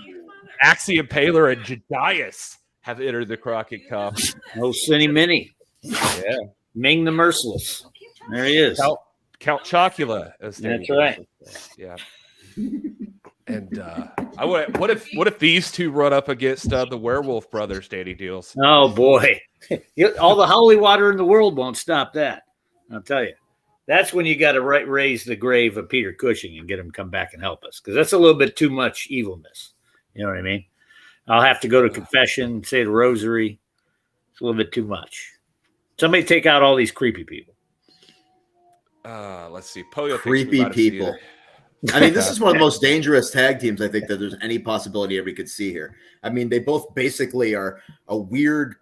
Axiom Paler and Jedias have entered the Crockett Cup. Oh, Cinny Minnie. Yeah. Ming the Merciless. There he is. Count Chocula. As That's right. Yeah. And what if these two run up against the Werewolf Brothers, Danny Deals? Oh, boy. All the holy water in the world won't stop that. I'll tell you. That's when you got to raise the grave of Peter Cushing and get him to come back and help us, because that's a little bit too much evilness. You know what I mean? I'll have to go to confession, say the rosary. It's a little bit too much. Somebody take out all these creepy people. Let's see. Poyo Creepy people. I mean, this is one of the most dangerous tag teams I think that there's any possibility we could see here. I mean, they both basically are a weird.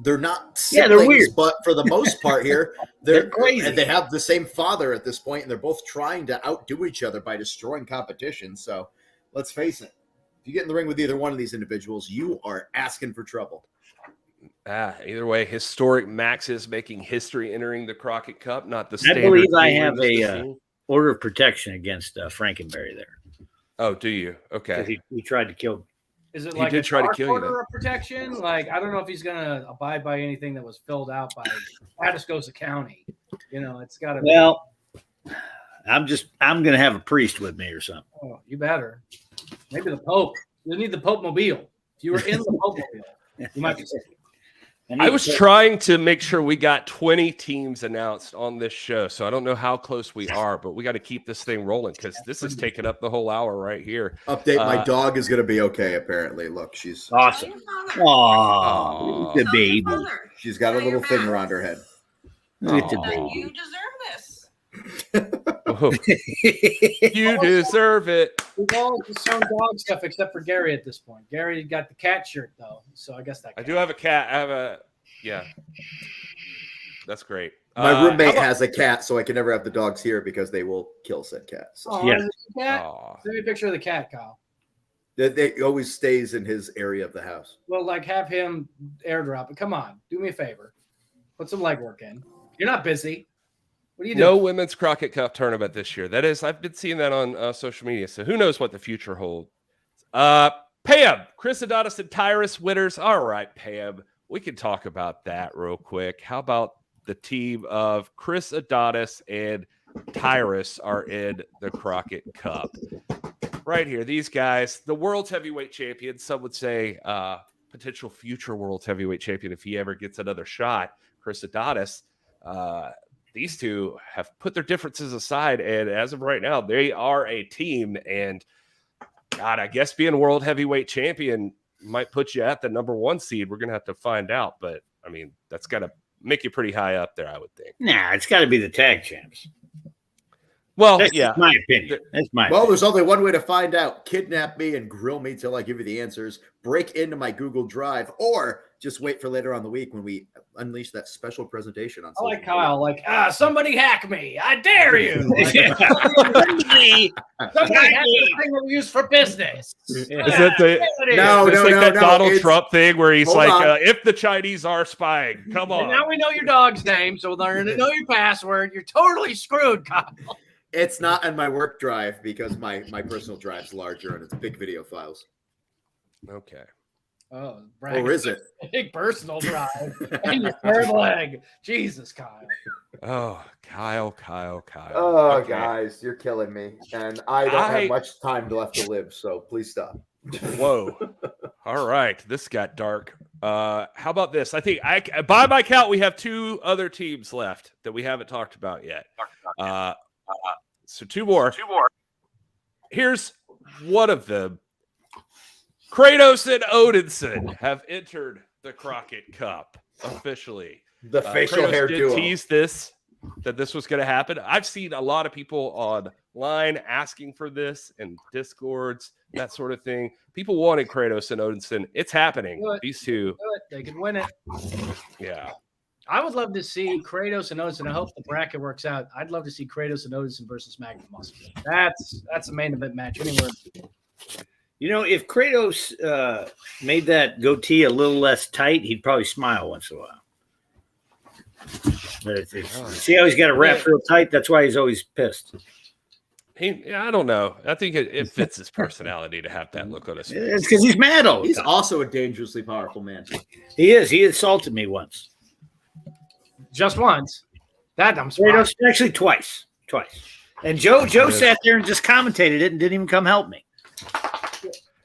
They're not siblings, they're weird. But for the most part here, they're crazy. And they have the same father at this point, and they're both trying to outdo each other by destroying competition. So let's face it. If you get in the ring with either one of these individuals, you are asking for trouble. Either way, historic Maxes making history entering the Crockett Cup, not the I standard. believe I team have we're used to a seeing. order of protection against Frankenberry there. Oh, do you? 'Cause Okay. he tried to kill. Is it He like did a try to dark kill you, order then. of protection? Like, I don't know if he's gonna abide by anything that was filled out by Atascosa County. You know, it's got to. Well, I'm going to have a priest with me or something. Oh, you better. Maybe the Pope. You need the Pope mobile. If you were in the Pope mobile, you might be safe. I was trying to make sure we got 20 teams announced on this show, so I don't know how close we are, but we got to keep this thing rolling because this is taking up the whole hour right here. Update: my dog is going to be okay. Apparently, look, she's Awesome. Oh, the baby. she's got a little thing around her head. Look at the Aw. baby. You deserve this. Oh, you deserve it. We've all shown dog stuff except for Gary at this point. Gary got the cat shirt though, so I guess that. I do have a cat. Yeah. That's great. My roommate how about- has a cat, so I can never have the dogs here because they will kill said cat. So Oh, Yeah. is it the cat? Aw. Send me a picture of the cat, Kyle. they always stays in his area of the house. Well, like have him airdrop it. Come on, do me a favor. Put some legwork in. You're not busy. What are you No doing? women's Crockett Cup tournament this year. That is, I've been seeing that on social media. So who knows what the future holds. Pam, Chris Adonis and Tyrus winners. All right, Pam, we can talk about that real quick. How about the team of Chris Adonis and Tyrus are in the Crockett Cup? Right here, these guys, the world's heavyweight champion. Some would say potential future world's heavyweight champion if he ever gets another shot. Chris Adonis. These two have put their differences aside, and as of right now, they are a team. And God, I guess being world heavyweight champion might put you at the number one seed. We're gonna have to find out, but I mean, that's gotta make you pretty high up there, I would think. Nah, it's got to be the tag champs. Well, That's yeah. my opinion. That's my Well, opinion. there's only one way to find out. Kidnap me and grill me till I give you the answers. Break into my Google Drive, or just wait for later on the week when we unleash that special presentation on I like social media. Kyle. Like, somebody hack me! I dare you! Like, Somebody- somebody hack the thing that we use for business. Is it the No, it's like that Donald it's- Trump thing where he's Hold like, on. if the Chinese are spying, come And on. now we know your dog's name, so they're gonna know your password. You're totally screwed, Kyle. It's not on my work drive because my personal drive's larger and it's big video files. Okay. Oh, Or is it? big personal drive and your third leg? Jesus, Kyle. Oh, Kyle. Oh, Okay. guys, you're killing me. And I don't have much time left to live, so please stop. Whoa. All right. This got dark. How about this? I think by my count, we have 2 other teams left that we haven't talked about yet. So 2 more. Here's one of them. Kratos and Odinson have entered the Crockett Cup officially. The facial Kratos hair did duo. tease that this was going to happen. I've seen a lot of people online asking for this and Discords, that sort of thing. People wanted Kratos and Odinson. It's happening. Do it. These 2. They could win it. Yeah. I would love to see Kratos and Odinson. I hope the bracket works out. I'd love to see Kratos and Odinson versus Magnum Muscle. That's a main event match anywhere. You know, if Kratos made that goatee a little less tight, he'd probably smile once in a while. But see how he's got it wrapped real tight? That's why he's always pissed. I don't know. I think it fits his personality to have that look on his face. It's because he's mad all the He's time. also a dangerously powerful man. He is. He insulted me once. Just once. That I'm surprised. Kratos, actually twice. And Joe sat there and just commentated it and didn't even come help me.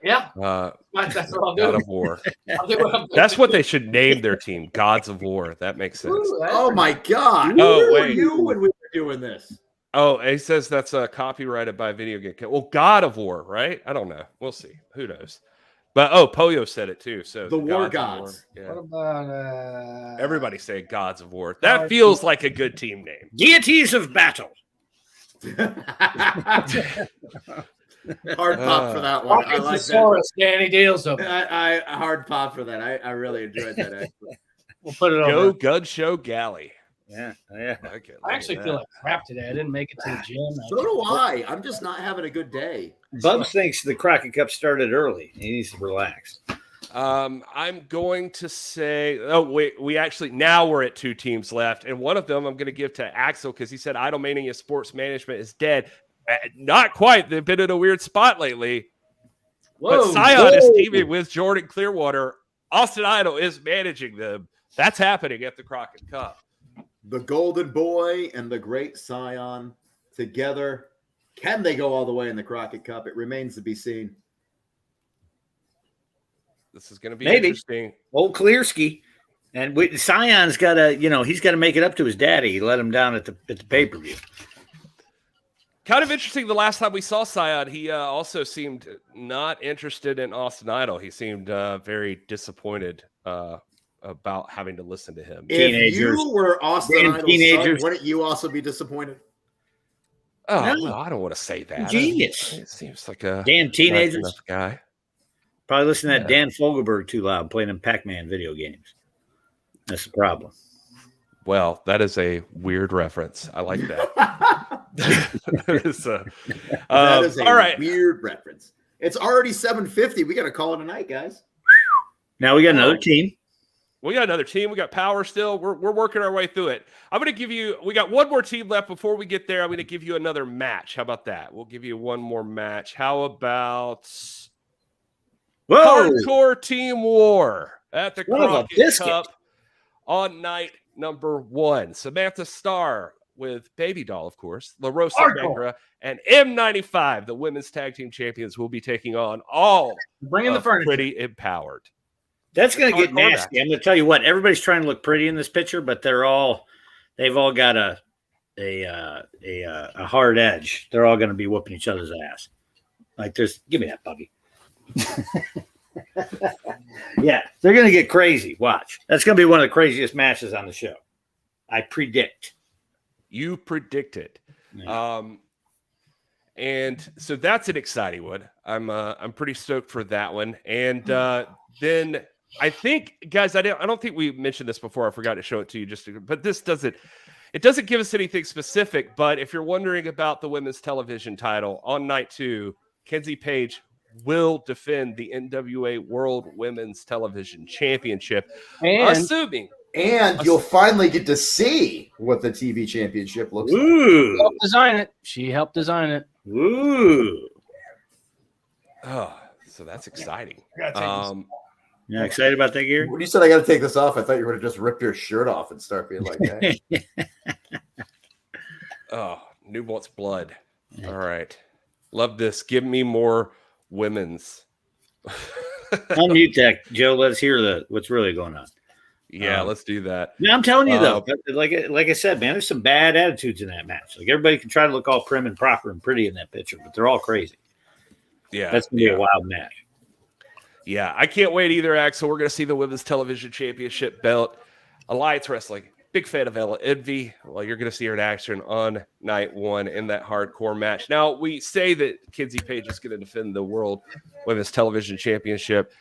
Yeah. That's what I'll do. God of War. I'll do what I'm That's what they should name their team. Gods of War. That makes sense. Ooh, that's- Oh my God! Oh, Where were wait. you when we were doing this? Oh, he says that's copyrighted by Video Game. Well, God of War, right? I don't know. We'll see. Who knows? But Poyo said it too. So The War Gods. Gods. What about Everybody say Gods of War. That feels like a good team name. Deities of battle. Hard pop for that one. I like that. Danny Deals of I hard pop for that. I really enjoyed that. Actually. We'll put it Go over. Gun Show Galley. Yeah. Okay, I actually feel like crap today. I didn't make it to the gym. So do I. I'm just not having a good day. Bubs thinks the Crockett Cup started early. He needs to relax. I'm going to say, we actually, now we're at 2 teams left. And one of them I'm going to give to Axel because he said Idle Mania Sports Management is dead. Not quite. They've been in a weird spot lately. But Scion is teaming with Jordan Clearwater. Austin Idol is managing them. That's happening at the Crockett Cup. The Golden Boy and the Great Scion together. Can they go all the way in the Crockett Cup? It remains to be seen. This is going to be Maybe. interesting. Old Clearski. And Scion's got to, he's got to make it up to his daddy. He let him down at the pay-per-view. Kind of interesting. The last time we saw Scion, he also seemed not interested in Austin Idol. He seemed very disappointed about having to listen to him. If you were Austin Idol's teenagers. son, wouldn't you also be disappointed? Oh, No. well, I don't want to say that. Genius. It seems like a Damn nice teenagers. enough guy. Probably listen to that Dan Fogelberg too loud playing them Pac-Man video games. That's the problem. Well, that is a weird reference. I like that. That is a all right. weird reference. It's already 7:50. We got to call it a night, guys. Now we got another team. We got another team. We got power still. We're working our way through it. I'm going to give you, we got one more team left before we get there. I'm going to give you another match. How about that? We'll give you one more match. How about Hardcore Team War at the Crockett Cup on night number 1. Samantha Starr with Baby Doll, of course, La Rosa Negra, and M95, the women's tag team champions, will be taking on all Bringing the furniture. Pretty Empowered. That's going to get nasty. I'm going to tell you what. Everybody's trying to look pretty in this picture, but they've all got a hard edge. They're all going to be whooping each other's ass. Like give me that puppy. Yeah, they're going to get crazy. Watch. That's going to be one of the craziest matches on the show. I predict. You predicted. Yeah. And so that's an exciting one. I'm pretty stoked for that one. And then I think, guys, I don't think we mentioned this before. I forgot to show it to you but this doesn't give us anything specific. But if you're wondering about the women's television title on night 2, Kenzie Page will defend the NWA World Women's Television Championship, assuming. And you'll finally get to see what the TV championship looks like. She helped design it. She helped design it. Ooh. Oh, so that's exciting. Yeah, excited about that, Gary? When you said I got to take this off, I thought you were going to just rip your shirt off and start being like that. Oh, New wants blood. All right. Love this. Give me more women's. Unmute that, Joe. Let's hear what's really going on. Yeah, let's do that. Yeah, I'm telling you though, like I said, man, there's some bad attitudes in that match. Like everybody can try to look all prim and proper and pretty in that picture, but they're all crazy. Yeah, that's gonna be a wild match. Yeah, I can't wait either, Axel. We're gonna see the Women's Television Championship belt. Alliance Wrestling, big fan of Ella Envy. Well, you're gonna see her in action on night 1 in that hardcore match. Now we say that Kenzie Page is gonna defend the World Women's Television Championship.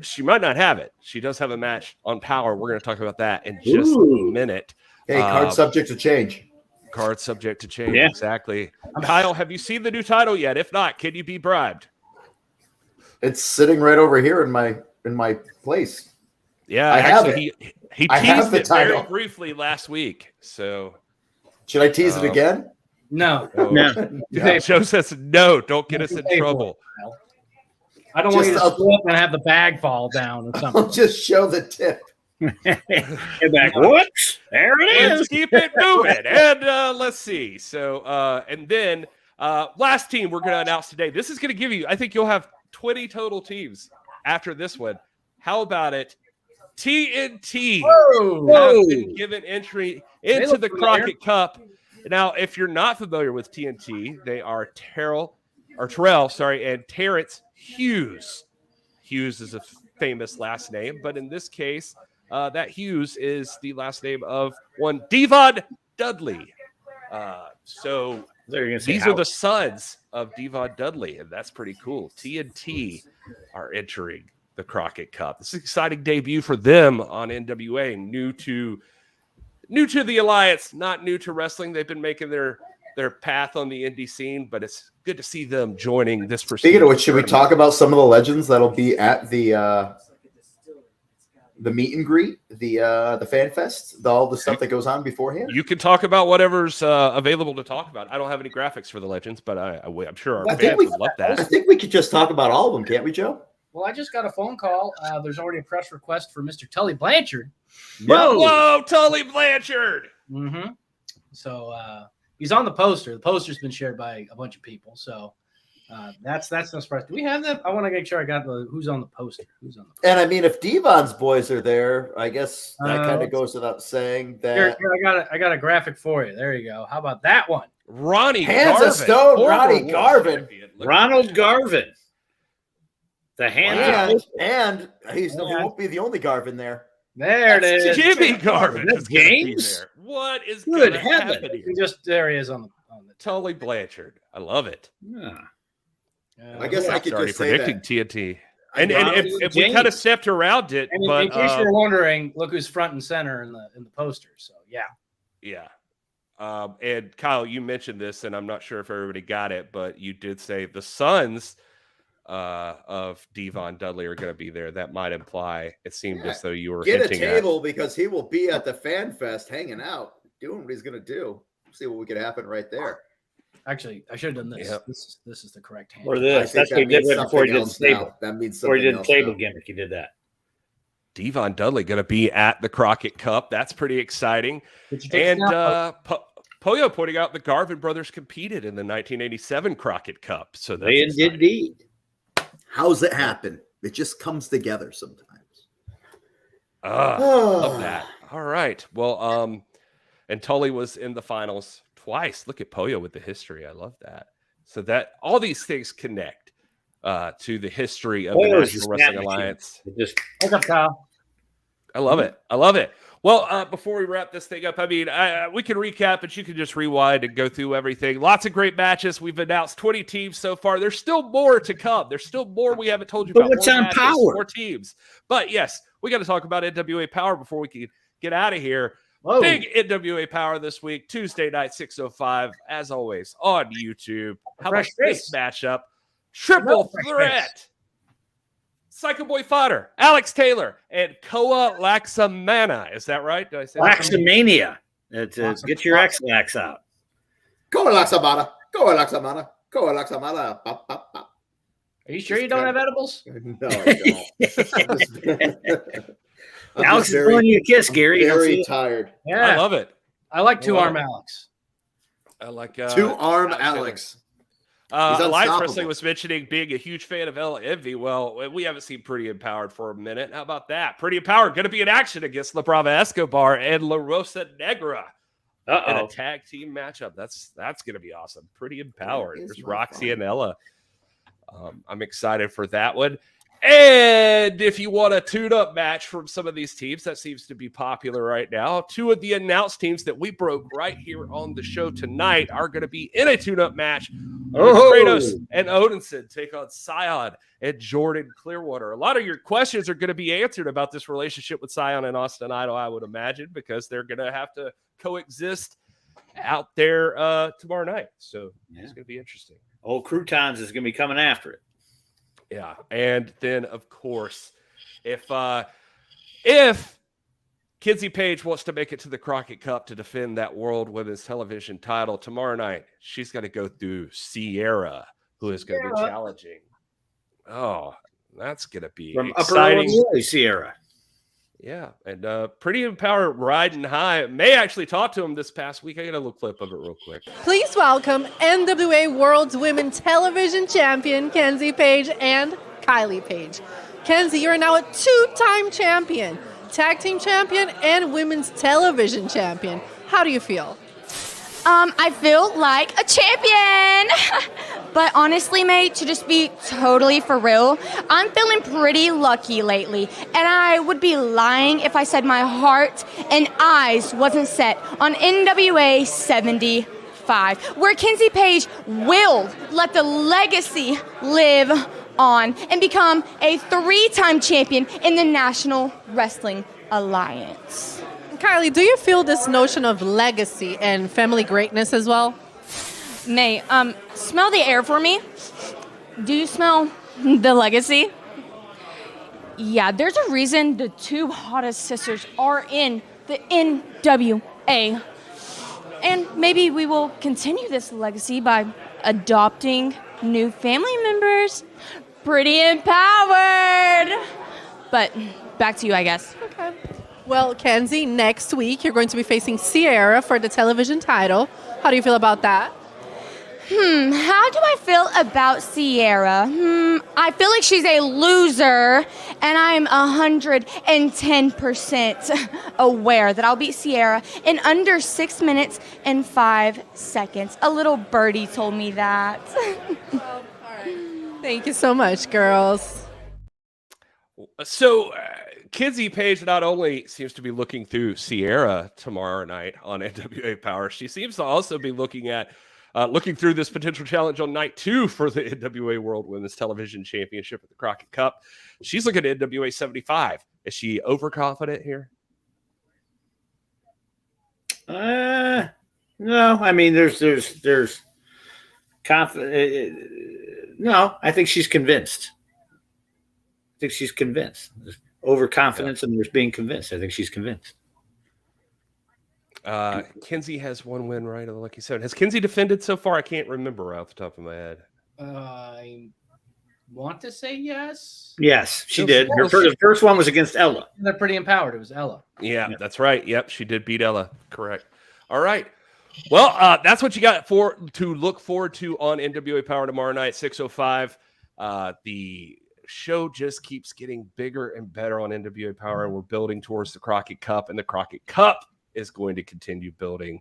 She might not have it. She does have a match on Power. We're going to talk about that in just a minute. Hey, card subject to change. Card subject to change. Yeah. Exactly. Kyle, have you seen the new title yet? If not, can you be bribed? It's sitting right over here in my place. Yeah, I have actually, it. he I have teased the it very title. briefly last week. So should I tease it again? No. No. Joe says no. Don't get us in trouble. I don't want you to go up and have the bag fall down or something. I'll just show the tip. Get back. Whoops. There it Let's is. keep it moving. And let's see. So, and then last team we're going to announce today. This is going to give you, I think you'll have 20 total teams after this one. How about it? TNT have been given entry into the Crockett Cup. Now, if you're not familiar with TNT, they are Terrell and Terrence Hughes. Hughes is a famous last name, but in this case, that Hughes is the last name of one Devon Dudley. So these are the sons of Devon Dudley, and that's pretty cool. TNT are entering the Crockett Cup. This is an exciting debut for them on NWA. New to the Alliance, not new to wrestling. They've been making their path on the indie scene, but it's good to see them joining this pursuit. Speaking of which, should we talk about some of the legends that'll be at the meet and greet, the fan fest, all the stuff that goes on beforehand? You can talk about whatever's available to talk about. I don't have any graphics for the legends, but I'm sure our fans would love that. I think we could just talk about all of them, can't we, Joe? Well, I just got a phone call. There's already a press request for Mr. Tully Blanchard. Whoa, Tully Blanchard! Mm-hmm. So he's on the poster. The poster's been shared by a bunch of people. So that's no surprise. Do we have that? I want to make sure I got who's on the poster. And I mean, if Devon's boys are there, I guess that kind of goes without saying that. Here, I got a graphic for you. There you go. How about that one? Ronnie Hands Garvin. of Stone, Ronnie Garvin. Ronald Garvin. The hands and he won't be the only Garvin there. There it is. Jimmy Garvin. That's James. There. What is Good going to heaven. happen here? There he is on the Tully Blanchard. I love it. Yeah. I guess I could already just say predicting that. TNT. And if we kind of stepped around it, And but in case you're wondering, look who's front and center in the poster. So yeah. And Kyle, you mentioned this, and I'm not sure if everybody got it, but you did say the sons of Devon Dudley are going to be there. That might imply it seemed as though you were Get a hinting table because he will be at the fan fest hanging out, doing what he's going to do. See what we could happen right there. Actually, I should have done this. Yep. This is the correct hand. Or this. That's what he did right before he did the stable. That means Before something he did the else table now. gimmick, he did that. Devon Dudley going to be at the Crockett Cup. That's pretty exciting. And Poyo pointing out the Garvin brothers competed in the 1987 Crockett Cup. So that's They exciting. indeed. How's it happen? It just comes together sometimes. Love that. All right. Well, and Tully was in the finals twice. Look at Poyo with the history. I love that. So that all these things connect to the history of the Poyo's National the snap Wrestling machine. Alliance. It just What's up, Kyle? I love it. I love it. Well, before we wrap this thing up, I mean, we can recap, but you can just rewind and go through everything. Lots of great matches. We've announced 20 teams so far. There's still more to come. There's still more we haven't told you about. What's more on matches, Power? more teams. But yes, we got to talk about NWA Power before we can get out of here. Whoa. Big NWA Power this week, Tuesday night, 6:05, as always, on YouTube. How about this matchup? Triple threat. Psycho Boy Fodder, Alex Taylor, and Koa Laxamana. Is that right? Did I say Laxamania. Get your X-Lax out. Go Laxamana. Go Laxamana. Go Laxamana. Pop, pop, pop. Are you sure you don't have edibles? No, I don't. Alex is blowing you a kiss, Gary. Very tired. Yeah. I love it. I like two-arm Alex. I like two-arm Alex. Live Wrestling was mentioning being a huge fan of Ella Envy. Well, we haven't seen Pretty Empowered for a minute. How about that? Pretty Empowered going to be in action against La Brava Escobar and La Rosa Negra in a tag team matchup. That's going to be awesome. Pretty Empowered. There's Roxy and Ella. I'm excited for that one. And if you want a tune-up match from some of these teams, that seems to be popular right now. Two of the announced teams that we broke right here on the show tonight are going to be in a tune-up match. Kratos and Odinson take on Scion and Jordan Clearwater. A lot of your questions are going to be answered about this relationship with Scion and Austin Idol, I would imagine, because they're going to have to coexist out there tomorrow night. So it's going to be interesting. Old Croutons is going to be coming after it. Yeah, and then of course, if Kinsey Page wants to make it to the Crockett Cup to defend that World Women's Television title tomorrow night, she's going to go through Sierra, who is going to be challenging. Oh, that's going to be From exciting. Upper Illinois, Sierra. Yeah, and Pretty Empowered riding high. May actually talk to him this past week. I got a little clip of it real quick. Please welcome NWA World's Women Television Champion, Kenzie Page and Kylie Page. Kenzie, you are now a two-time champion, tag team champion, and women's television champion. How do you feel? I feel like a champion. But honestly, mate, to just be totally for real, I'm feeling pretty lucky lately. And I would be lying if I said my heart and eyes wasn't set on NWA 75, where Kinsey Page will let the legacy live on and become a 3-time champion in the National Wrestling Alliance. Kylie, do you feel this notion of legacy and family greatness as well? May, smell the air for me. Do you smell the legacy? Yeah, there's a reason the two hottest sisters are in the NWA. And maybe we will continue this legacy by adopting new family members. Pretty empowered. But back to you, I guess. Okay. Well, Kenzie, next week you're going to be facing Sierra for the television title. How do you feel about that? How do I feel about Sierra? I feel like she's a loser, and I'm 110% aware that I'll beat Sierra in under 6 minutes and 5 seconds. A little birdie told me that. All right. Thank you so much, girls. So, Kinsey Page not only seems to be looking through Sierra tomorrow night on NWA Power, she seems to also be looking through this potential challenge on night 2 for the NWA World Women's Television Championship at the Crockett Cup. She's looking at NWA 75. Is she overconfident here? No, I mean, there's confidence. No, I think she's convinced. There's overconfidence and there's being convinced. I think she's convinced. Kinsey has one win, right? Like you said, has Kinsey defended so far? I can't remember off the top of my head. I want to say yes. Yes, she did. The first one was against Ella. They're Pretty Empowered. It was Ella. Yeah, that's right. Yep, she did beat Ella. Correct. All right. Well, that's what you got to look forward to on NWA Power tomorrow night, 6:05. The show just keeps getting bigger and better on NWA Power, and we're building towards the Crockett Cup, and the Crockett Cup is going to continue building.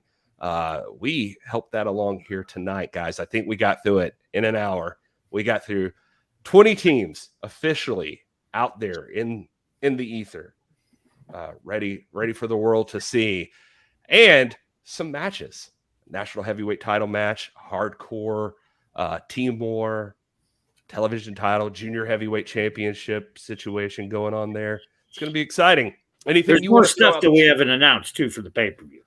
We helped that along here tonight, guys. I think we got through it in an hour. We got through 20 teams officially out there in the ether. ready for the world to see. And some matches. National heavyweight title match, hardcore, team war, television title, junior heavyweight championship situation going on there. It's going to be exciting. Anything There's more stuff that we haven't announced too for the pay-per-view.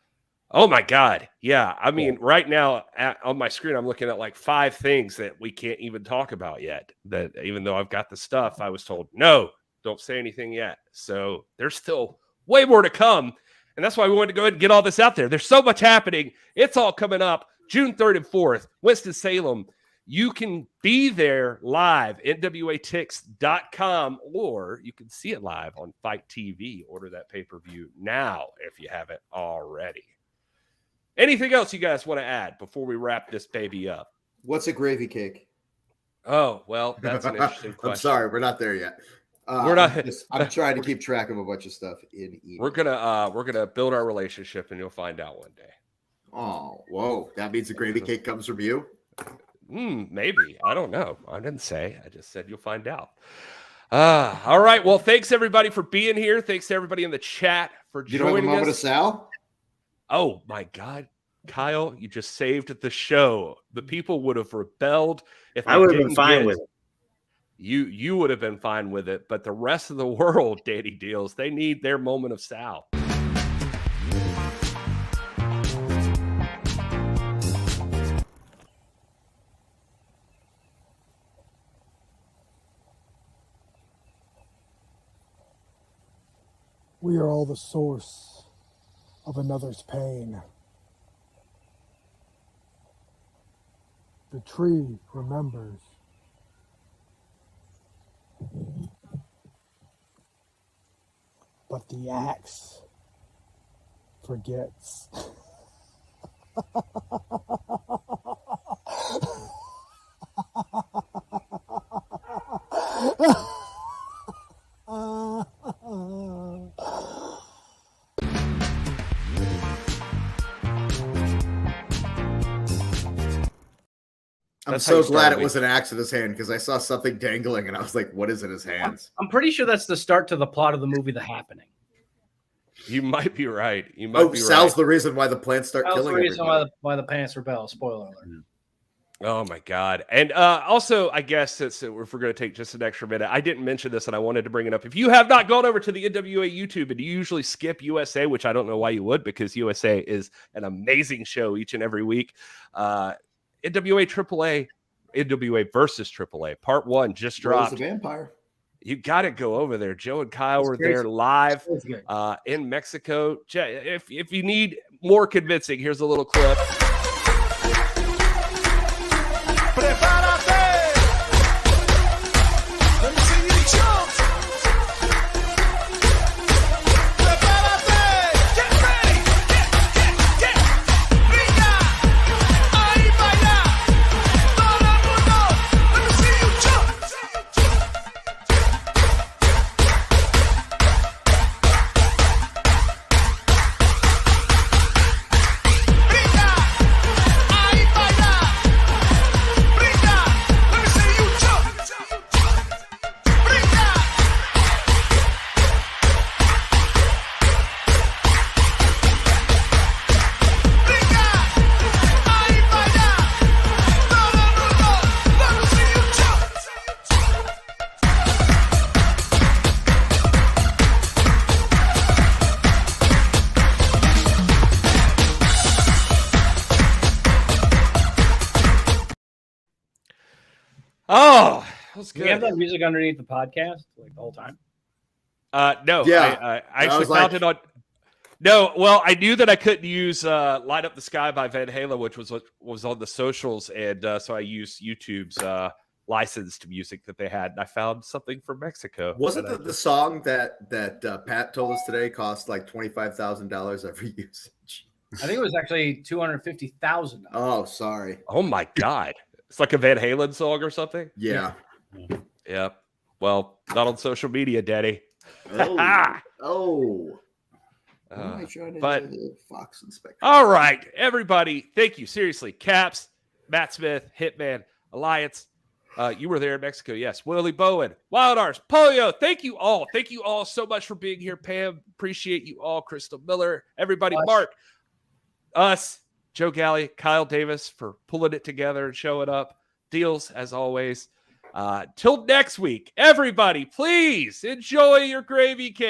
Oh my God. Yeah. I mean, right now on my screen, I'm looking at like 5 things that we can't even talk about yet. That even though I've got the stuff, I was told, no, don't say anything yet. So there's still way more to come. And that's why we wanted to go ahead and get all this out there. There's so much happening. It's all coming up June 3rd and 4th, Winston-Salem. You can be there live, NWATix.com, or you can see it live on Fight TV. Order that pay-per-view now if you haven't already. Anything else you guys want to add before we wrap this baby up? What's a gravy cake? Oh, well, that's an interesting question. I'm sorry, we're not there yet. We're not. I'm trying to keep track of a bunch of stuff in eating. We're gonna build our relationship, and you'll find out one day. Oh, whoa! That means the gravy cake comes from you? Maybe. I don't know. I didn't say. I just said you'll find out. All right. Well, thanks everybody for being here. Thanks to everybody in the chat for joining us. You don't have a moment of Sal? Oh my God, Kyle, you just saved the show. The people would have rebelled if I would have been fine with it. You would have been fine with it, but the rest of the world, Danny Deals, they need their moment of Sal. We are all the source of another's pain. The tree remembers. But the axe forgets. I'm so glad it was an axe in his hand because I saw something dangling and I was like, what is in his hands? I'm pretty sure that's the start to the plot of the movie The Happening. You might be right. You might be Sal's right. the reason why the plants start killing everybody. That's the reason why the plants rebel. Spoiler alert. Oh my God. And also, I guess if we're going to take just an extra minute, I didn't mention this and I wanted to bring it up. If you have not gone over to the NWA YouTube and you usually skip USA, which I don't know why you would, because USA is an amazing show each and every week. NWA AAA, NWA versus AAA, part 1 just dropped. The vampire. You got to go over there. Joe and Kyle were there live in Mexico. If you need more convincing, here's a little clip. Oh, that was good. Do you have that music underneath the podcast like the whole time? No. Yeah. I actually found it on. No, well, I knew that I couldn't use "Light Up the Sky" by Van Halen, which was on the socials, and so I used YouTube's licensed music that they had. And I found something from Mexico. Wasn't the song that Pat told us today cost like $25,000 every usage? I think it was actually $250,000. Oh, sorry. Oh my God. It's like a Van Halen song or something? Yeah. Yeah. Well, not on social media, Daddy. Oh. What am I trying to but do? Fox Inspector. All right, everybody. Thank you. Seriously. Caps, Matt Smith, Hitman, Alliance. You were there in Mexico. Yes. Willie Bowen, Wild Arts, Polio. Thank you all. Thank you all so much for being here. Pam, appreciate you all. Crystal Miller, everybody, Mark, us, Joe Galley, Kyle Davis for pulling it together and showing up. Deals as always. Till next week, everybody, please enjoy your gravy cake.